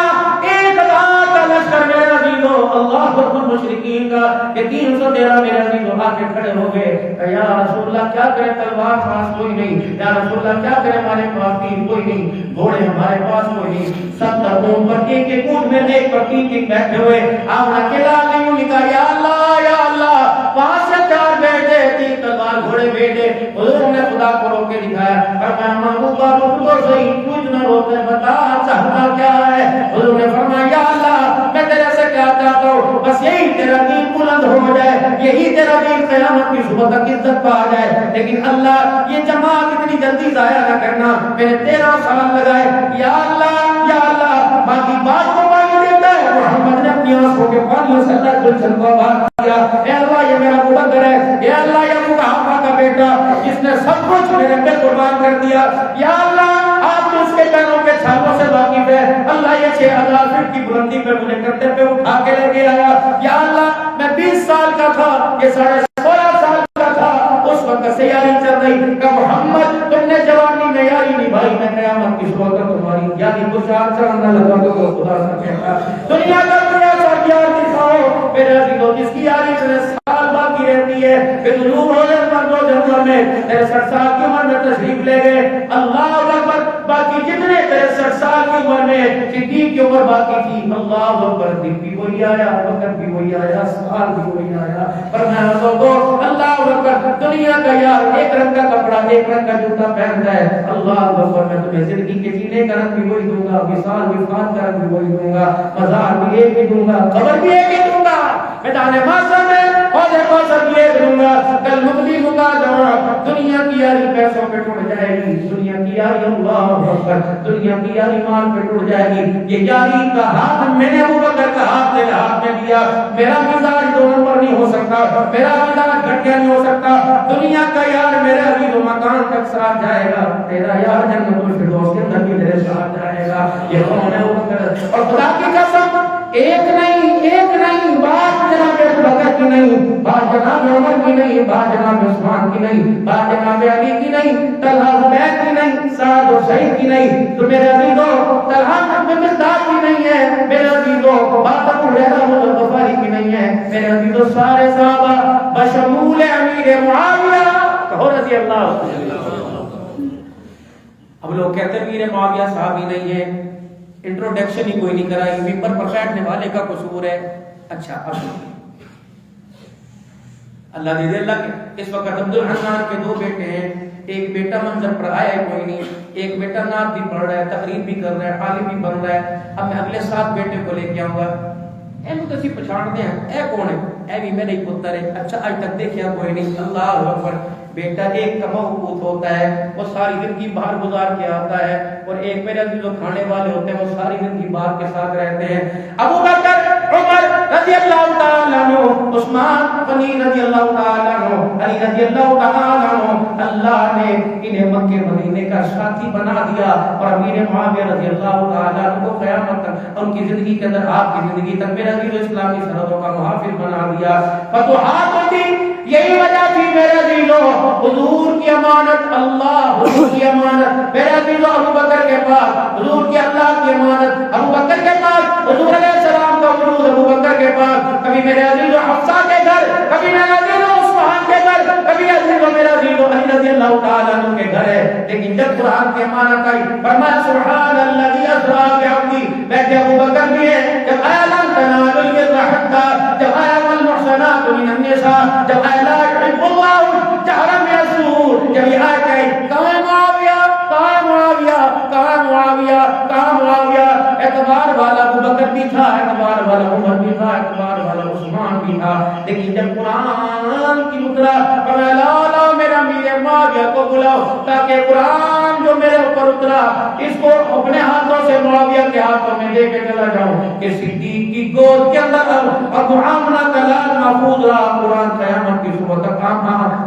لشکر میرے عزیزو اللہ اکبر مشرکین کا کہ 313 میرے عزیزو آگے کھڑے ہو گئے یا رسول اللہ کیا کرے تلوار پاس کوئی نہیں یا رسول اللہ کیا کرے ہمارے پاس تیر کوئی نہیں گھوڑے ہمارے پاس کوئی نہیں 70 پر ایک اونٹ میں ایک پر تین بیٹھے ہوئے آپ اکیلا نہیں لکھا یا اللہ 5 سے 4 بیٹھے 3 تلوار گھوڑے بیٹھے حضور نے خدا کو روک کے دکھایا اور میں محبوب رک تو صحیح کچھ نہ روکے بتا چاہتا کیا ہے حضور نے فرمایا یا اللہ میں تیرے سے کیا چاہتا ہوں بس یہی تیرا دین بلند ہو جائے یہی تیرا دین قیامت کی صبح تک عزت پا جائے لیکن اللہ یہ جماعت اتنی جلدی ضائع نہ کرنا میں نے 13 سال لگائے یا اللہ باقی بات کو پانی دیتا ہے محمد نے اپنی آنکھوں کے پانی سے اللہ گلشن کو آباد کیا اے اللہ یہ میرا مبدر ہے اے اللہ یہ مباحفہ کا بیٹا جس نے سب کچھ میرے پہ قربان کر دیا یا اللہ آپ تو اس کے پیروں کے چھالوں سے واقف ہے اللہ یہ 6000 فٹ کی بلندی پہ مجھے کرتے پہ اٹھا کے لے کے آیا یا اللہ میں 20 سال کا تھا یہ 16.5 سال کا تھا اس وقت سے یاری چل رہی کہ محمد تم نے جوانی میں یاری نبھائی میں قیامت کی صبح تک تمہاری یاری بشار چڑھنا لگا تو خدا سے کہتا دنیا کا دنیا ساتھ یار دکھاؤ میرے عزیزوں جس کی یاری سے سال باقی رہتی ہے پھر نور ہو جائے مردوں جنگل میں 63 سال کی عمر میں تشریف لے گئے اللہ اکبر باقی جتنے 63 سال کی عمر میں صدیق کی عمر باقی تھی اللہ اکبر صدیق بھی وہی آیا بکر بھی وہی آیا سال بھی وہی آیا پر میں لوگوں اللہ اکبر دنیا کا یار ایک رنگ کا کپڑا ایک رنگ کا جوتا پہنتا ہے اللہ اکبر میں تمہیں زندگی کے جینے کا رنگ بھی وہی دوں گا وصال بھی فان کا رنگ بھی وہی دوں گا مزار بھی ایک ہی دوں گا قبر بھی ایک ہی دوں گا میدان محشر میں اور کوثر بھی ایک دوں گا کل مقدی ہوگا جہاں دنیا کی یاری پیسوں پہ ٹوٹ جائے گی دنیا کی یاری اللہ اکبر دنیا کی یاری مال پہ ٹوٹ جائے گی یہ یاری کا ہاتھ میں نے ابو بکر کا ہاتھ میرے ہاتھ میں دیا میرا مزاج 2 نمبر نہیں ہو سکتا میرا مزاج گھٹیا نہیں ہو سکتا دنیا کا یار میرے عزیز و مکان تک ساتھ جائے گا تیرا یار جنت الفردوس کے اندر بھی میرے ساتھ جائے گا یہ کون ہے ابو بکر اور خدا کی قسم ایک نہیں بات جناب ابو بکر کی نہیں بات جناب عمر کی نہیں بات جناب عثمان کی نہیں بات جناب علی کی نہیں طلحہ زبیر کی نہیں سعد و سعید کی نہیں تو میرے عزیزوں طلحہ بن مقداد کی نہیں ہے میرے عزیزوں بات ابو ہریرہ الغفاری کی نہیں ہے میرے عزیزوں سارے صحابہ بشمول امیر معاویہ کہو رضی اللہ اب لوگ کہتے ہیں امیر معاویہ صحابی نہیں ہے انٹروڈکشن ہی کوئی نہیں کرائی ممبر پر بیٹھنے والے کا قصور ہے اچھا اب اللہ دے اللہ کے اس وقت عبد الحنان کے 2 بیٹے ہیں ایک بیٹا منظر پر آیا کوئی نہیں ایک بیٹا نعت بھی پڑھ رہا ہے تقریر بھی کر رہا ہے عالم بھی بن رہا ہے اب میں اگلے 7 بیٹے کو لے کے آؤں گا اے مجھے پہچان دیں اے کون ہے اے بھی میرے ہی پتر ہے اچھا آج تک دیکھا کوئی نہیں اللہ اکبر بیٹا ایک کا موقوف ہوتا ہے وہ ساری زندگی باہر گزار کے آتا ہے، اور ایک میرے جو کھانے والے ہوتے ہیں وہ ساری زندگی باہر کے ساتھ رہتے ہیں۔ ابو بکر، عمر رضی اللہ تعالیٰ عنہ، عثمان غنی رضی اللہ تعالیٰ عنہ، علی رضی اللہ تعالیٰ عنہ، اللہ نے انہیں مکے مدینے کا ساتھی بنا دیا، اور امیر معاویہ رضی اللہ تعالیٰ عنہ کو قیامت تک ان کی زندگی کے اندر، آپ کی زندگی تک میرا دین اسلامی سرحدوں کا محافظ بنا دیا۔ فتوحات ہوتی، یہی وجہ تھی میرے دینوں، حضور کی امانت، اللہ حضور کی امانت میرے دینوں ابو بکر کے پاس، حضور کی اللہ کی امانت ابو بکر کے پاس، حضور علیہ السلام کا وجود ابو بکر کے پاس، کبھی میرے عزیزوں حفصہ کے گھر، کبھی میرے عزیزوں عثمان کے گھر، کبھی عزیزوں میرے عزیزوں علی رضی اللہ تعالیٰ عنہ کے گھر ہے۔ لیکن جب قرآن کی امانت آئی، فرمایا سبحان الذی اسریٰ بعبدہ، بیٹھے ابو بکر بھی ہے، جب آیا لن تنالوا البر حتی، جب آیا والمحصنات من النساء، جب آیا لا يحب اللہ الجہر من السوء، جب یہ آیت آئی، کہاں معاویہ، کہاں معاویہ، کہاں معاویہ، کہاں معاویہ؟ اعتبار والا ابو بکر بھی تھا، اعتبار والا عمر بھی تھا، اعتبار والا عثمان بھی تھا، لیکن جب قرآن کی اترا، فرمایا لا میرا امیر معاویہ کو بلاؤ، تاکہ قرآن جو میرے اوپر اترا اس کو اپنے ہاتھوں سے معاویہ کے ہاتھوں میں دے کے چلا جاؤں، کہ صدیق کی گود کے اندر ابو آمنہ کا لال محفوظ رہا، قرآن قیامت کی صبح تک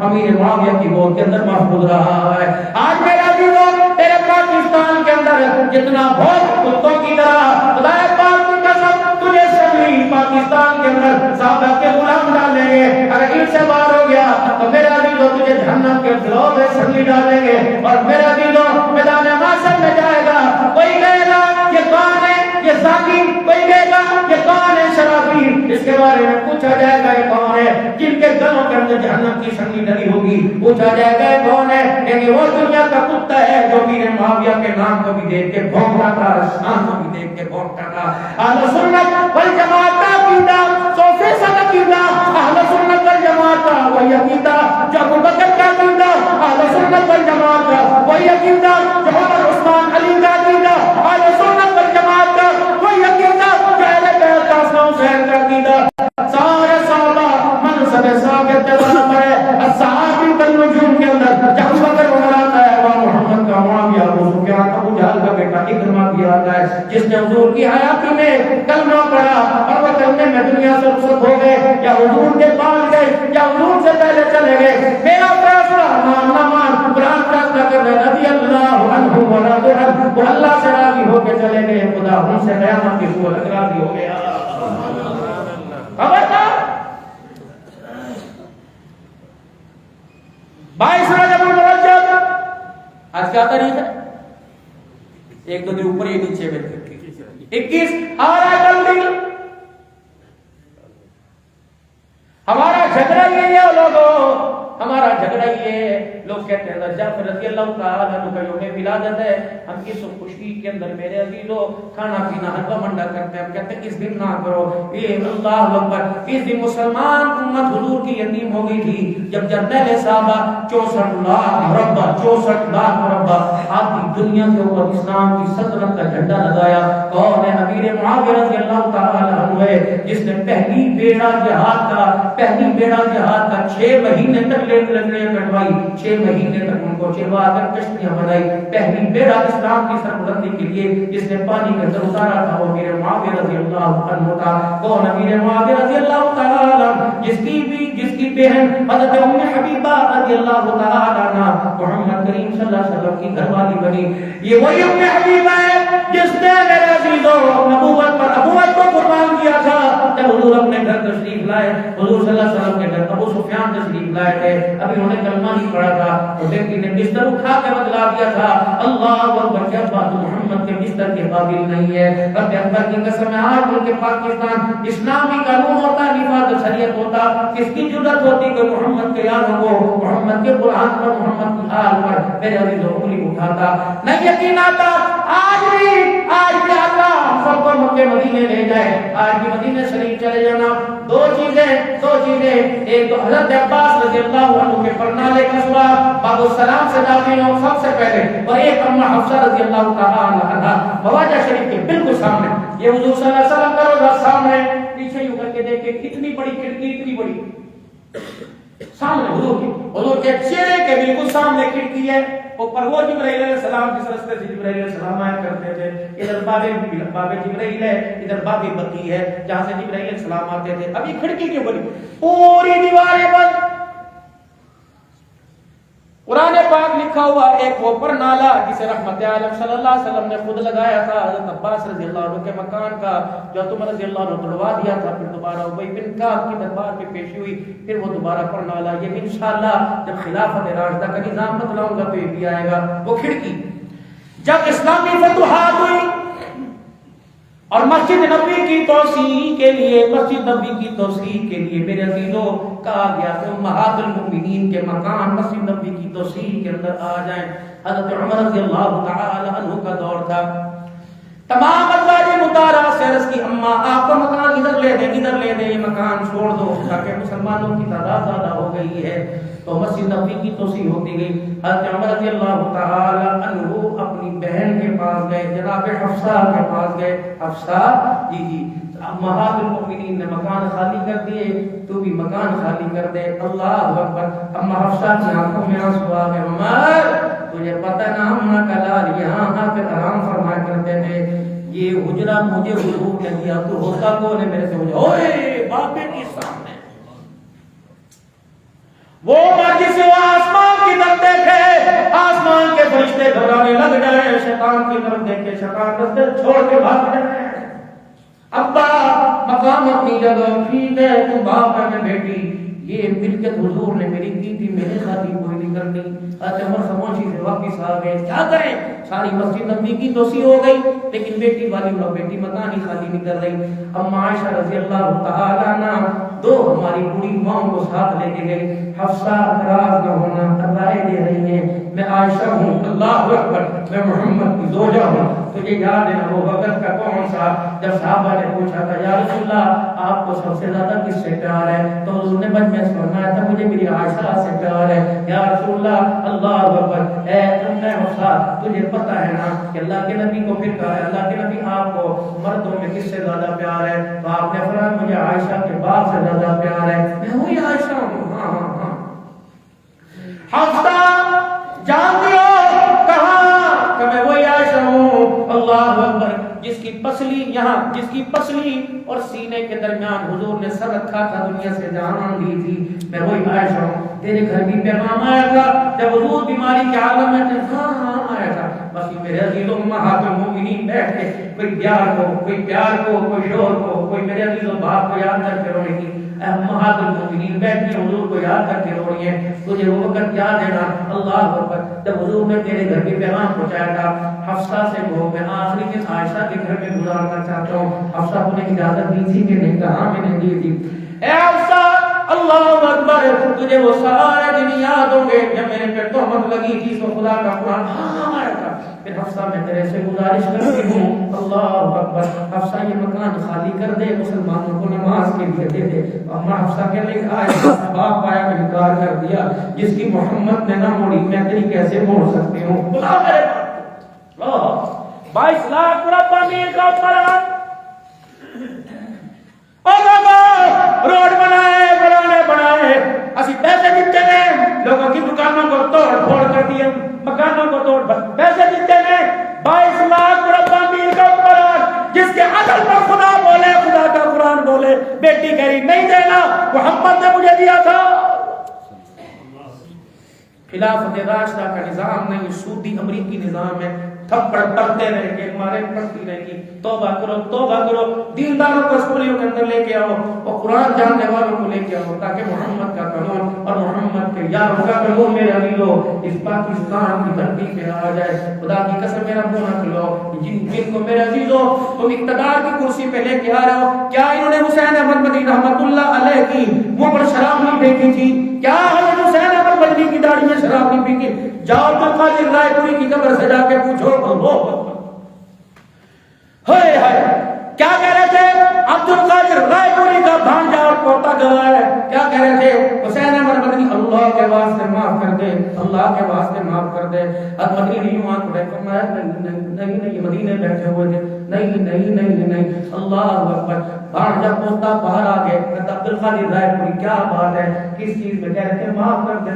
امیر معاویہ کی گود کے اندر محفوظ رہا ہے۔ آج میرا دینوں تیرے پاکستان کے اندر جتنا بہت کتوں کی طرح خدا پاک کی قسم تجھے سبھی پاکستان کے اندر صحابہ کے غلام ڈالیں گے، اگر ان سے باہر ہو گیا تو میرا دینوں تجھے جہنم کے گروہ میں سنگی ڈالیں گے، اور میرا دینوں میدان محشر میں جائے گا، کوئی کہے گا یہ کون ہے یہ ذاتی، کوئی کہے گا یہ کون ہے شرافی، اس کے بارے میں پوچھا جائے گا یہ کون ہے جن کے گلوں کے اندر جہنم کی سنگی ڈلی ہوگی، پوچھا جائے گا یہ کون ہے، کہ وہ دنیا کا کتا ہے جو امیر معاویہ کے نام کو بھی دیکھ کے بھونکتا تھا، شان کو بھی دیکھ کے بھونکتا تھا۔ اہل سنت والجماعت کا عقیدہ 100% عقیدہ، اہل سنت والجماعت کا وہی عقیدہ جو ابو بکر کا عقیدہ، اہل سنت والجماعت کا وہی عقیدہ جو عمر عثمان علی کا عقیدہ، اہل سنت والجماعت کا وہی عقیدہ جو اہل بیت کا حسن حسین کا عقیدہ۔ سارے صحابہ منصب ثابت جگہ پر ہے، الصحابی بالنجوم کے اندر جب بکر عمر آتا ہے، وہ محمد کا معاویہ، ابو سفیان ابو جہل کا بیٹا اکرمہ بھی آتا ہے، جس نے حضور کی حیاتی میں کلمہ پڑھا، اور وہ کلمے میں دنیا سے رخصت ہو گئے، یا حضور کے پاس گئے یا حضور سے پہلے چلے گئے، میرا فیصلہ مان نہ مان، قرآن فیصلہ کر رہے رضی اللہ عنہ ورضوا عنہ، وہ اللہ سے راضی ہو کے چلے گئے، خدا ان سے قیامت کی صورت راضی ہو گیا۔ خبردار 22 رجب المرجب، آج کیا تاریخ ہے؟ ایک دو دن اوپر ہی نیچے میں 21 ہمارا جلدی، ہمارا جھگڑا یہ ہے لوگوں، ہمارا جھگڑا یہ لوگ کہتے ہیں جعفر رضی اللہ تعالیٰ عنہ کا یوم ولادت ہے، ہم اس خوشی کے اندر میرے عزیزوں کھانا پینا حلوہ منڈا کرتے ہیں، ہم کہتے ہیں اس دن نہ کرو، یہ اللہ اکبر، اس دن مسلمان امت حضور کی یتیم ہو گئی تھی، جب جرنیل صحابہ 64 لاکھ مربع آدھی دنیا کے اوپر اسلام کی سلطنت کا جھنڈا لگایا، کون ہے؟ امیر معاویہ رضی اللہ تعالیٰ عنہ ہے، جس نے پہلی بیڑا جہاد کا 6 مہینے تک لڑکیاں کٹوائی، 6 مہینے تک ان کو چلوا کر کشتیاں بنائی، پہلی بیڑا اسلام کی سربلندی کے لیے جس نے پانی کے اندر اتارا تھا وہ امیر معاویہ رضی اللہ عنہ تھا۔ کون امیر معاویہ رضی اللہ تعالی عنہ؟ جس کی بہن حضرت ام حبیبہ رضی اللہ تعالی عنہ محمد کریم صلی اللہ علیہ وسلم کی گھر والی بنی، یہ وہی ام حبیبہ ہے جس نے میرے عزیزوں نبوت کو قربان کیا تھا جب حضور اپنے گھر تشریف لائے، حضور صلی اللہ علیہ وسلم کے گھر ابو سفیان تشریف لائے تھے، ابھی انہوں نے کلمہ نہیں پڑھا تھا، وہ بیٹی نے بستر اٹھا کے بتلا دیا تھا، اللہ اکبر، کیا بات محمد کے بستر کے قابل نہیں ہے، رب اکبر کی قسم ہے، آج ملک پاکستان اسلامی قانون ہوتا، نفاذ شریعت ہوتا، کس کی جرأت ہوتی کہ محمد کے یاروں کو، محمد کے قرآن پر، محمد کی آل پر میرے عزیزوں انگلی اٹھاتا، نہیں یقین آتا۔ آج بھی اللہ سب کو مکے مدینے لے جائے، آج بھی مدینے شریف چلے جانا، دو چیزیں، ایک تو حضرت عباس رضی اللہ عنہ کے پرنالے کا سراغ باب السلام سے داخل ہو سب سے پہلے، اور ایک اماں حفصہ رضی اللہ تعالی عنہا خواجہ شریف کے بالکل سامنے، یہ حضور صلی اللہ علیہ وسلم کا روضہ سامنے، پیچھے یوں کر کے دیکھیں کتنی بڑی کھڑکی، اتنی بڑی، سامنے حضور کے چہرے کے بالکل سامنے کھڑکی ہے، اوپر وہ جبرائیل علیہ السلام جس راستے سے جبرائیل علیہ السلام آیا کرتے تھے، ادھر باب جبرائیل ہے، ادھر باب بقی ہے جہاں سے جبرائیل علیہ السلام آتے تھے. ابھی کھڑکی کے اوپر پوری دیواریں بند. قرآن پاک لکھا ہوا ایک اوپر نالا جسے رحمت عالم صلی اللہ علیہ وسلم نے خود لگایا تھا حضرت عباس رضی اللہ عنہ کے مکان کا، جو تم رضی اللہ عنہ توڑوا دیا تھا، پھر دوبارہ ابی بن کعب کی دربار میں پیشی ہوئی، پھر وہ دوبارہ پر نالا. یہ بھی انشاءاللہ جب خلافت راشدہ کا نظام بتلاؤں گا تو یہ بھی آئے گا. وہ کھڑکی جب اسلامی فتوحات ہوئی اور مسجد نبوی کی توسیع کے لیے، مسجد نبوی کی توسیع کے لیے میرے عزیزوں کہا گیا کہ امہات المؤمنین کے مکان مسجد نبوی کی توسیع کے اندر آ جائیں. حضرت عمر رضی اللہ تعالی عنہ کا دور تھا. تمام ازواج مطہرات سے عرض کی اماں آپ کا مکان ادھر لے دیں، ادھر لے دیں، یہ مکان چھوڑ دو، تاکہ مسلمانوں کی تعداد زیادہ ہو گئی ہے. تو مسجد نبوی کی توسیع ہوتی گئی. حضرت عمر رضی اللہ تعالی عنہ اپنی بہن کے پاس گئے، جناب حفصہ کے پاس گئے. حفصہ جی امہات المؤمنین نے مکان خالی کر دیے، تو بھی مکان خالی کر دے. اللہ اکبر. اما حفصہ کی آنکھوں میں آنسو آ گئے. عمر تجھے پتہ نہ ہم نہ کلار یہاں پہ آرام فرمایا کرتے تھے، یہ حجرہ مجھے حضور نے دیا، تو ہوتا کون ہے میرے سے؟ مجھے اوئے باپے کی سامنے وہ جس سے وہ آسمان کی طرف دیکھے، آسمان کے فرشتے گھبرانے لگ جائیں، شیطان کی طرف دیکھے، شیطان راستے چھوڑ کے بھاگ جائیں. ابا مقام اپنی جگہ ٹھیک ہے، تم باپ ہے میں بیٹی، یہ ملکت حضور نے میری کی تھی، میرے خاطر کوئی نہیں کرنی. عمر خاموشی سے واپس آ گئے. کیا کریں؟ ساری مسجد نبوی کی توسیع ہو گئی لیکن بیٹی والی لوگ بیٹی مکان ہی خالی نہیں کر رہی. اما عائشہ رضی اللہ تعالی عنہ دو ہماری بوڑھی ماؤں کو ساتھ لے کے گئی. حفصہ اعتراض نہ ہونا، رائے دے رہی ہیں میں عائشہ ہوں، اللہ اکبر، میں محمد کی زوجہ ہوں. تجھے یاد ہے وہ وقت کا کون سا جب صحابہ نے پوچھا تھا یا رسول اللہ آپ کو سب سے زیادہ کس سے پیار ہے؟ تو حضور نے بچ میں فرمایا تھا مجھے میری عائشہ سے پیار ہے. یا رسول اللہ اللہ اکبر، اے ام حفصہ تجھے پتہ ہے نا کہ اللہ کے نبی کو پھر کہا ہے اللہ کے نبی آپ کو مردوں میں کس سے زیادہ پیار ہے؟ تو آپ نے فرمایا مجھے عائشہ کے باپ سے زیادہ پیار ہے. میں وہی عائشہ ہوں. ہاں ہاں ہاں. حفصہ جانتی ہو کہاں کہ میں وہی عائشہ ہوں. اللہ اکبر. جس کی پسلی یہاں، جس کی پسلی اور سینے کے درمیان حضور نے سر رکھا تھا، دنیا سے جان لی تھی، میں وہی عائشہ ہوں. تیرے گھر بھی پیغام آیا تھا جب حضور بیماری کے عالم میں تھے؟ ہاں ہاں آیا تھا. بس میرے عزیزوں امہات المؤمنین بیٹھ کے کوئی پیار کو، کوئی پیار کو، کوئی شوہر کو، کوئی میرے عزیزوں باپ کو یاد کر کے رونے کی. امہات المؤمنین بیٹھ کے حضور کو یاد کر کے رو رہی ہیں. تجھے وہ وقت یاد ہے نا اللہ اکبر جب حضور نے تیرے گھر بھی پیغام پہنچایا تھا؟ حفصہ سے وہ میں آخری دن عائشہ کے گھر میں گزارنا چاہتا ہوں. حفصہ کو نے اجازت دی تھی کہ نہیں؟ کہا میں نے دی تھی. اے حفصہ اللہ اکبر، تجھے وہ سارے دن یاد ہوں گے جب میرے پہ تہمت لگی تھی تو خدا کا قرآن آیا تھا. پھر حفصہ میں تیرے سے گزارش کرتی ہوں اللہ اکبر حفصہ یہ مکان خالی کر دے، مسلمانوں کو نماز کے لیے دے دے. اما حفصہ کے لیے آیا باپ آیا میں انکار کر دیا، جس کی محمد نے نہ موڑی میں تیری کیسے موڑ سکتی ہوں؟ بلا میرے 22 لاکھ مربع میل کا قرآن روڈ بنائے، بنانے بنائے، اسی پیسے دیتے ہیں، لوگوں کی دکانوں کو توڑ پھوڑ کر دیے، مکانوں کو توڑ پیسے دیتے ہیں. 22 لاکھ مربع میل کا قرآن جس کے عدل پر خدا بولے، خدا کا قرآن بولے. بیٹی کہہ رہی نہیں دینا، محمد نے مجھے دیا تھا. خلافت راشدہ کا نظام نہیں، سودی امریکی نظام ہے. تھپڑ پڑتے رہے گے، مارے پڑتی رہے گی. توبہ کرو، توبہ کرو. دینداروں کو اسکولیوں کے اندر لے کے آؤ اور قرآن جاننے والوں کو لے کے آؤ تاکہ محمد کا قانون اور محمد کے یاروں کا قانون میرے عزیزو اس پاکستان کی دھرتی پہ آ جائے. خدا کی قسم میرا منہ نہ کھلو. جن کو میرے عزیزو تم اقتدار کی کرسی پہ لے کے آ رہے ہو، کیا انہوں نے حسین احمد مدنی رحمت اللہ علیہ کی منہ پر شراب نہیں پھینکی تھی؟ کیا حضرت حسین احمد مدنی کی داڑھی میں شراب نہیں پھینکی؟ جاؤ عبد القادر رائے پوری کی قبر سے جا کے پوچھو. ہائے ہائے کیا کہہ رہے تھے؟ عبد القادر رائے پوری کا بھانجا اور پوتا گواہ ہے. کیا کہہ رہے تھے؟ حسین احمد مدنی اللہ کے واسطے معاف کر دے، اللہ کے واسطے معاف کر دے. اب مدنی نہیں وہاں کھڑے فرمایا نہیں یہ مدینے بیٹھے ہوئے تھے. نہیں نہیں نہیں نہیں اللہ اکبر. باہر جب پوتا باہر آ گئے عبد القادر رائے پوری کیا بات ہے کس چیز میں کہہ رہے تھے معاف کر دے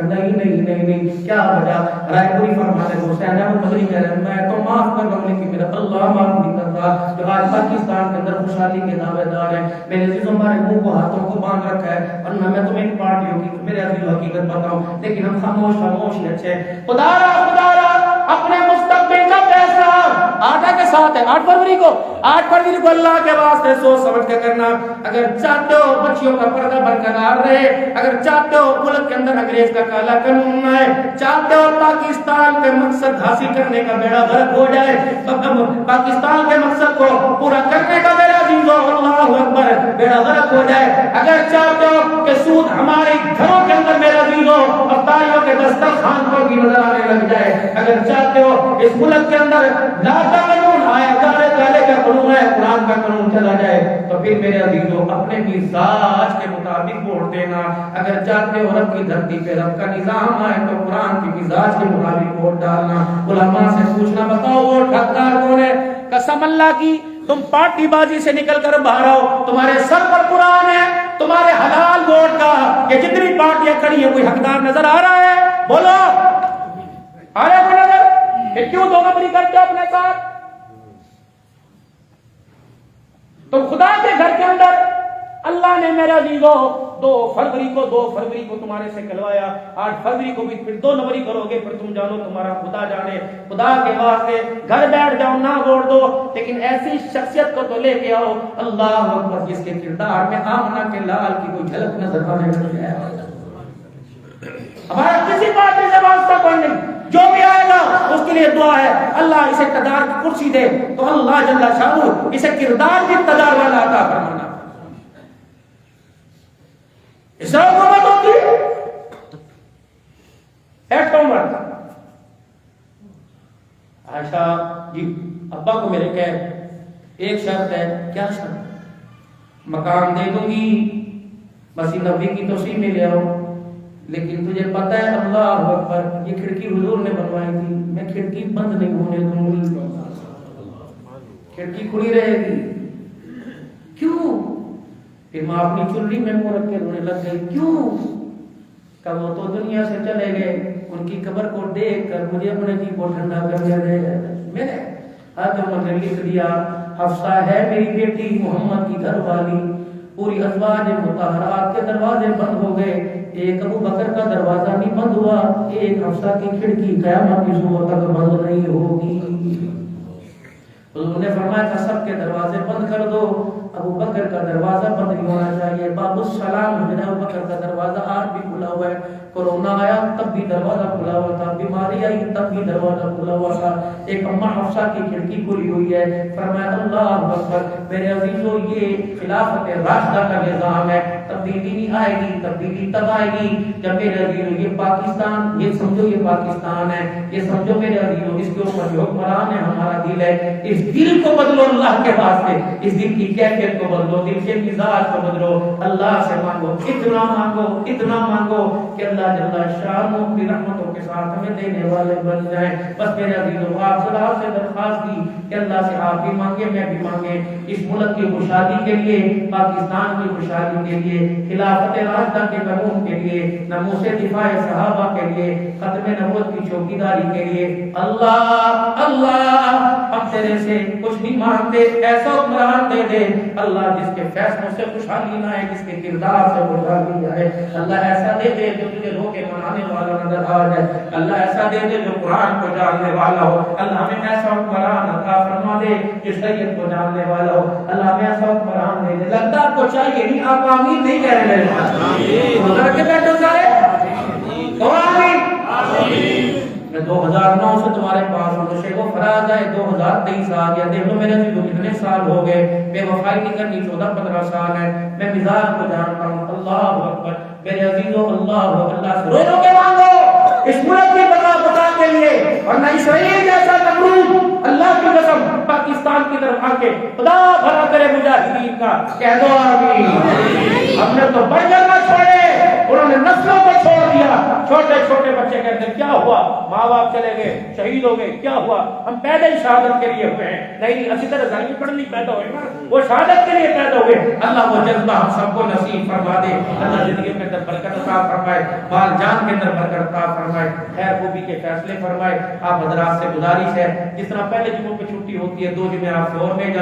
نہیں نہیں نہیں نہیں کیا وجہ رائے پوری فرماتے حسین احمد مدنی کہہ رہے میں تو معاف کر رہا ہوں لیکن میرا اللہ معاف نہیں کرتا. جو آج پاکستان کے اندر خوشحالی کے دعوے دار ہیں میرے عزیزوں ہمارے منہ کو ہاتھوں کو باندھ رکھا ہے ورنہ میں تمہیں ان پارٹیوں کی میرے عزیز حقیقت بتاؤں لیکن ہم خاموش ہی اچھے. خدا را اپنے مستقبل کا فیصلہ 8 کے ساتھ ہے 8 فروری کو اللہ کے واسطے سوچ سمجھ کے کرنا. اگر چاہتے ہو بچیوں کا پردہ برقرار رہے, اگر چاہتے ہو ملک کے اندر انگریز کا کالا قانون نہ آئے, چاہتے ہو پاکستان کے مقصد حاصل کرنے کا بیڑا غرق ہو جائے, پاکستان کے مقصد کو پورا کرنے کا میرا عزیزو اللہ اکبر بیڑا غرق ہو جائے, اگر چاہتے ہو کہ سود ہمارے گھروں کے اندر میرا عزیزو افطاریوں کے دسترخوان پر بھی نظر آنے لگ جائے, اگر چاہتے ہو اس ملک کے اندر لا قانون آئے کالے کا قانون ہے قرآن کا قانون چلا جائے تو پھر میرے عزیزو اپنے مزاج کے مطابق ووٹ دینا. اگر چاہتے ہو رب کی دھرتی پہ رب کا نظام آئے تو قرآن کی مزاج کے مطابق ووٹ ڈالنا. علماء سے پوچھنا بتاؤ ووٹ حقدار کون ہے؟ قسم اللہ کی تم پارٹی بازی سے نکل کر باہر آؤ, تمہارے سر پر قرآن ہے, تمہارے حلال ووٹ کا کہ جتنی پارٹیاں کھڑی ہیں کوئی حقدار نظر آ رہا ہے؟ بولو آ رہا ہے نظر؟ پھر کیوں دو نمبری کرتے ہو اپنے ساتھ؟ تو خدا کے گھر کے اندر اللہ نے میرا عزیزو 2 فروری کو تمہارے سے کلوایا, 8 فروری کو بھی پھر 2 نومبری کرو گے, پھر تم جانو تمہارا خدا جانے. خدا کے واسطے گھر بیٹھ جاؤ نہ ووٹ دو لیکن ایسی شخصیت کو تو لے کے آؤ اللہ اکبر جس کے کردار میں آمنہ کے لال کی کوئی جھلک نظر آنے لگ جائے. ہمارا کسی پارٹی سے واسطہ کوئی نہیں, جو بھی آئے گا اس کے لیے دعا ہے اللہ اسے اقتدار کی کرسی دے تو اللہ جل شانہ اسے کردار بھی اقتدار والا عطا فرمانا. اسرائیل حکومت ہوتی ایکٹ عمر عائشہ جی ابا کو میرے کہہ ایک شرط ہے. کیا شرط؟ مکان دے دوں گی بس نبی کی توسیع میں لے آؤ لیکن تجھے پتہ ہے اللہ اکبر یہ کھڑکی حضور نے بنوائی تھی, میں کھڑکی بند نہیں ہونے دوں گی, کھڑکی کھلی رہے گی. کیوں؟ پھر ماں اپنی چلی میں منہ رکھ کے رونے لگ گئی. کیوں؟ کہ وہ تو دنیا سے چلے گئے, ان کی قبر کو دیکھ کر مجھے اپنے جی کو ٹھنڈا کر دیا. میں نے عمر نے لکھ دیا حفصہ ہے میری بیٹی محمد کی گھر والی, پوری ازواج مطہرات کے دروازے بند ہو گئے, ایک ابو بکر کا دروازہ نہیں بند ہوا, ایک حفصہ کی کھڑکی قیامت کی صبح تک بند نہیں ہوگی. حضور نے فرمایا تھا سب کے دروازے بند کر دو, ابو بکر کا دروازہ بند نہیں ہونا چاہیے. باب السلام ابو بکر کا دروازہ آج بھی کھلا ہوا ہے. کورونا آیا تب بھی دروازہ کھلا ہوا تھا, بیماری آئی تب بھی دروازہ کھلا ہوا تھا. ایک اماں حفصہ کی کھڑکی کھلی ہوئی ہے. فرمایا اللہ اکبر میرے عزیزو یہ خلافت راشدہ کا نظام ہے, تبدیلی نہیں آئے گی, تبدیلی تب آئے گی جب میرے عزیزو یہ پاکستان, یہ سمجھو یہ پاکستان ہے, یہ سمجھو میرے عزیزو اس کے اوپر جو حکمران ہے ہمارا دل ہے, اس دل کو بدلو اللہ کے واسطے, اس دل کی کیفیت کو بدلو, دل کے مزاج کو بدلو, اللہ سے مانگو اتنا مانگو کہ اللہ جل شانہ اپنی رحمتوں کے ساتھ ہمیں دینے والے بن جائیں. بس میرے عزیزو آپ صدا سے درخواست کی کہ اللہ سے آپ بھی مانگے میں بھی مانگے, اس ملک کی خوشحالی کے لیے, پاکستان کی خوشحالی کے لیے, خلافت راشدہ کے قانون کے لیے, ناموس دفاع صحابہ کے لیے, ختم نبوت کی چوکیداری کے لیے. اللہ ہم تیرے سے کچھ نہیں مانگتے, ایسا حکمران دے دے اللہ جس کے فیصلوں سے خوشحالی نہ آئے, جس کے کردار سے خوشحالی آئے. اللہ ایسا دے دے جو تجھے رو کے منانے والا نظر آ جائے. اللہ ایسا دے دے جو قرآن کو جاننے والا ہو. اللہ ہمیں ایسا حکمران عطا فرما دے جو شریعت کو جاننے والا ہو. اللہ ہمیں ایسا حکمران دے دے. لگتا آپ کو چاہیے نہیں, آپ آمین نہیں کہہ رہے ہیں, ادھر کے بیٹھو سارے آمین. 2009 سے تمہارے پاس ہوں, شیخ و فراز آئے 2023 آ گیا. دیکھ لو میرے عزیزو کتنے سال ہو گئے, بے وفائی نہیں کرنی 14-15 سال ہے. میں مزاج کو جانتا ہوں. اللہ اکبر میرے عزیزو اللہ سے رو کے مانگو اس ملک کی بقا کے لیے, ورنہ اسرائیل جیسا نمرود اللہ کی قسم پاکستان کی طرف آ کے خدا بھلا کرے مجاہدین کا, کہہ دو آمین. ہم نے تو بڑھ جانا چھوڑے, انہوں نے نسلوں کو چھوڑ دیا, چھوٹے چھوٹے بچے کہتے ہیں کیا ہوا، ماں باپ چلے گئے، شہید ہو گئے، کیا ہوا؟ ہم پیدا ہی شہادت کے لیے ہوئے ہیں۔ نہیں، اسی طرح زنی پڑھنی پیدا ہوئے نا، وہ شہادت کے لیے پیدا ہوئے۔ اللہ وہ جذبہ ہم سب کو نصیب فرما دے، اللہ زندگی کے اندر برکت عطا فرمائے، مال جان کے اندر برکت عطا فرمائے، خیر خوبی کے فیصلے فرمائے۔ آپ حضرات سے گزارش ہے، جس طرح پہلے جمعوں پہ چھٹی ہوتی ہے، 2 جمعے آپ سے اور میں